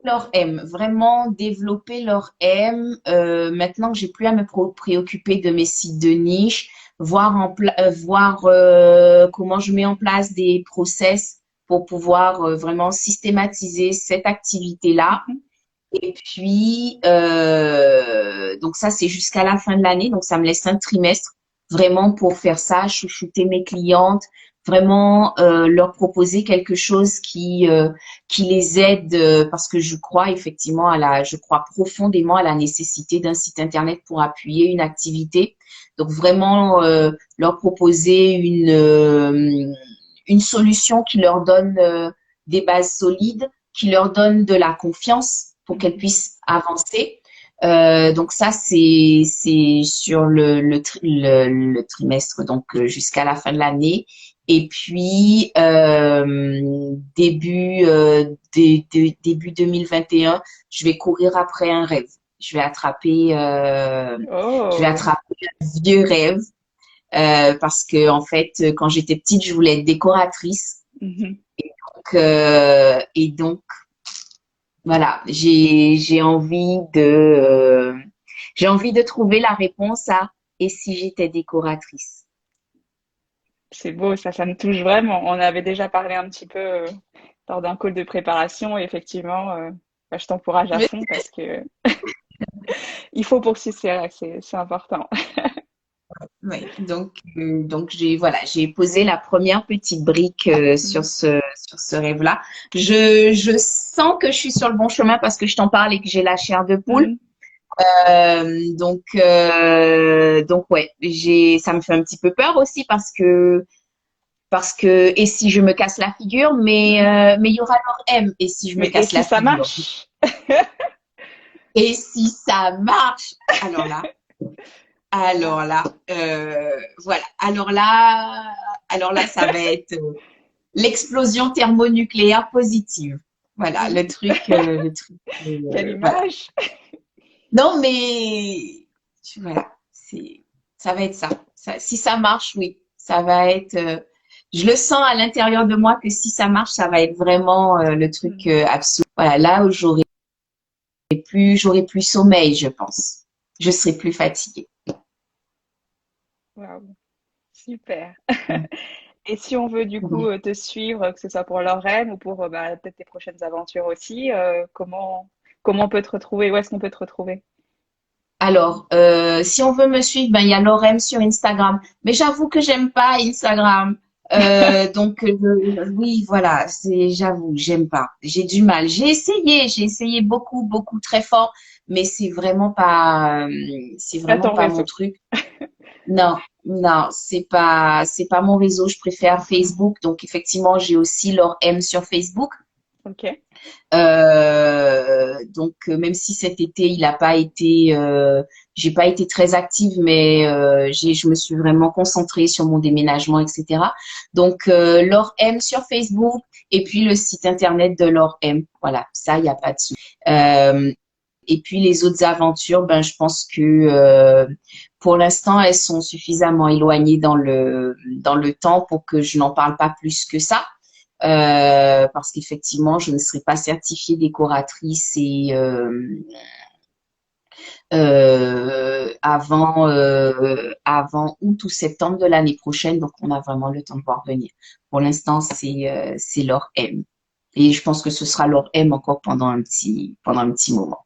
leur M, vraiment développer leur M. Maintenant que j'ai plus à me préoccuper de mes sites de niche, voir comment je mets en place des process pour pouvoir vraiment systématiser cette activité-là. Mhm. Et puis, donc ça, c'est jusqu'à la fin de l'année. Donc, ça me laisse un trimestre vraiment pour faire ça, chouchouter mes clientes, vraiment leur proposer quelque chose qui les aide parce que je crois effectivement je crois profondément à la nécessité d'un site internet pour appuyer une activité. Donc, vraiment leur proposer une solution qui leur donne des bases solides, qui leur donne de la confiance pour qu'elles Mhm. puissent avancer. Donc ça, c'est sur le trimestre, donc jusqu'à la fin de l'année. Et puis, début 2021, je vais courir après un rêve. Je vais Oh. attraper un vieux rêve parce que en fait, quand j'étais petite, je voulais être décoratrice. Mhm. Et donc, voilà, j'ai envie de trouver la réponse à et si j'étais décoratrice. C'est beau, ça me touche vraiment. On avait déjà parlé un petit peu lors d'un call de préparation et effectivement, bah, je t'encourage à Mais fond parce que il faut poursuivre ses rêves, c'est important. oui, donc j'ai posé la première petite brique Mhm. sur ce rêve-là. Je sens que je suis sur le bon chemin parce que je t'en parle et que j'ai la chair de poule. Mhm. Donc ouais, ça me fait un petit peu peur aussi parce que et si je me casse la figure, Mhm. mais il y aura leur M et si je me Et casse si la ça figure. marche? Et si ça marche, alors là, voilà. Alors là, ça va être l'explosion thermonucléaire positive. Voilà, Mhm. le truc, Quelle voilà. image! Non, mais voilà, ça va être ça. Si ça marche, oui, ça va être. Je le sens à l'intérieur de moi que si ça marche, ça va être vraiment le truc Mhm. absolu. Voilà, là où j'aurai plus sommeil, je pense. Je serai plus fatiguée. Waouh, super. Et si on veut du coup te suivre, que ce soit pour Lorraine ou pour bah, peut-être tes prochaines aventures aussi, comment on peut te retrouver? Où est-ce qu'on peut te retrouver? Alors, si on veut me suivre, ben il y a Lorem sur Instagram. Mais j'avoue que j'aime pas Instagram. Oui, voilà, j'avoue, j'aime pas. J'ai du mal. J'ai essayé beaucoup, beaucoup, très fort, mais c'est À vraiment ton pas mon réseau. truc. Non, non, c'est pas mon réseau. Je préfère Facebook. Donc effectivement, j'ai aussi Lorem sur Facebook. Ok. Même si cet été il n'a pas été, j'ai pas été très active, mais je me suis vraiment concentrée sur mon déménagement, etc. Donc Laure M sur Facebook et puis le site internet de Laure M. Voilà, ça il n'y a pas de souci. Euh, et puis les autres aventures, ben je pense que pour l'instant elles sont suffisamment éloignées dans le temps pour que je n'en parle pas plus que ça parce qu'effectivement, je ne serai pas certifiée décoratrice et avant août ou septembre de l'année prochaine, donc on a vraiment le temps de voir venir. Pour l'instant, c'est l'or M. Et je pense que ce sera l'or M encore pendant un petit moment.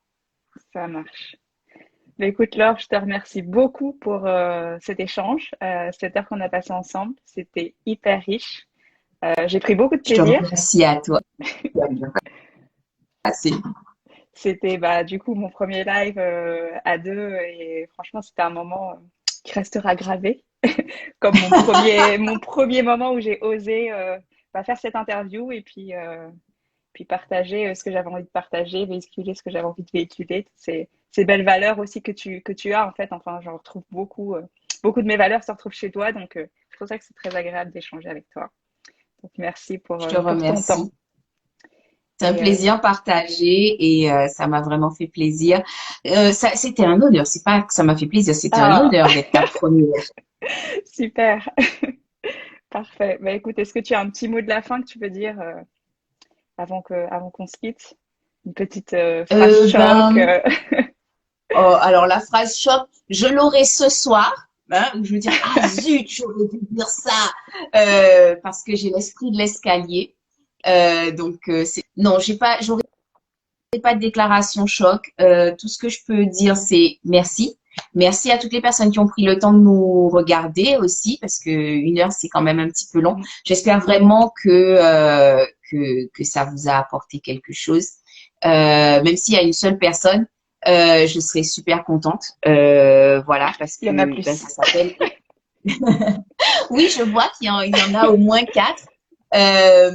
Ça marche. Bah, écoute, Laure, je te remercie beaucoup pour cet échange, cette heure qu'on a passée ensemble. C'était hyper riche. J'ai pris beaucoup de Je te plaisir. remercie à toi. Merci. C'était bah, du coup mon premier live à deux et franchement, c'était un moment qui restera gravé comme mon premier moment où j'ai osé bah, faire cette interview et puis partager ce que j'avais envie de partager, véhiculer ce que j'avais envie de véhiculer. Ces belles valeurs aussi que tu as en fait. Enfin, j'en retrouve beaucoup. Beaucoup de mes valeurs se retrouvent chez toi, donc c'est pour ça que c'est très agréable d'échanger avec toi. Donc merci Je te pour ton temps. remercie. C'est un Et plaisir partagé et ça m'a vraiment fait plaisir. C'était un honneur. C'est pas que ça m'a fait plaisir, c'était un ah, honneur d'être ta première. super, parfait. Bah écoute, est-ce que tu as un petit mot de la fin que tu veux dire avant qu'on se quitte? Une petite phrase choc. Ben, oh, alors la phrase choc, je l'aurai ce soir. Hein, où je veux dire, ah zut, j'aurais dû dire ça parce que j'ai l'esprit de l'escalier. Non, j'aurais pas de déclaration choc. Tout ce que je peux dire, c'est merci. Merci à toutes les personnes qui ont pris le temps de nous regarder aussi, parce que 1 heure, c'est quand même un petit peu long. J'espère vraiment que ça vous a apporté quelque chose. Même s'il y a une seule personne, je serais super contente. Voilà, parce Il y en a que ben, plus. ça s'appelle. Oui, je vois qu'il y en a au moins 4. Euh,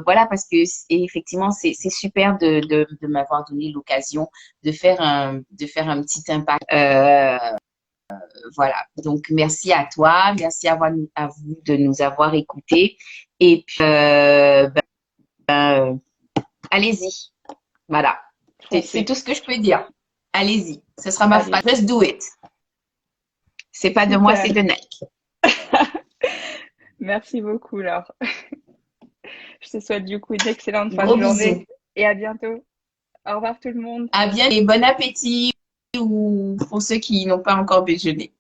voilà, parce que effectivement, c'est super de m'avoir donné l'occasion de faire un petit impact. Voilà. Donc, merci à toi, merci à vous de nous avoir écoutés. Et puis, allez-y. Voilà. C'est Foncez. tout ce que je peux dire. Allez-y. Ce sera ma phrase. Allez, Just do it. C'est pas de moi, c'est super. de Nike. Merci beaucoup, Laure. Je te souhaite du coup une excellente fin de Gros bisous. journée et à bientôt. Au revoir tout le monde. À bien et bon appétit ou pour ceux qui n'ont pas encore déjeuné.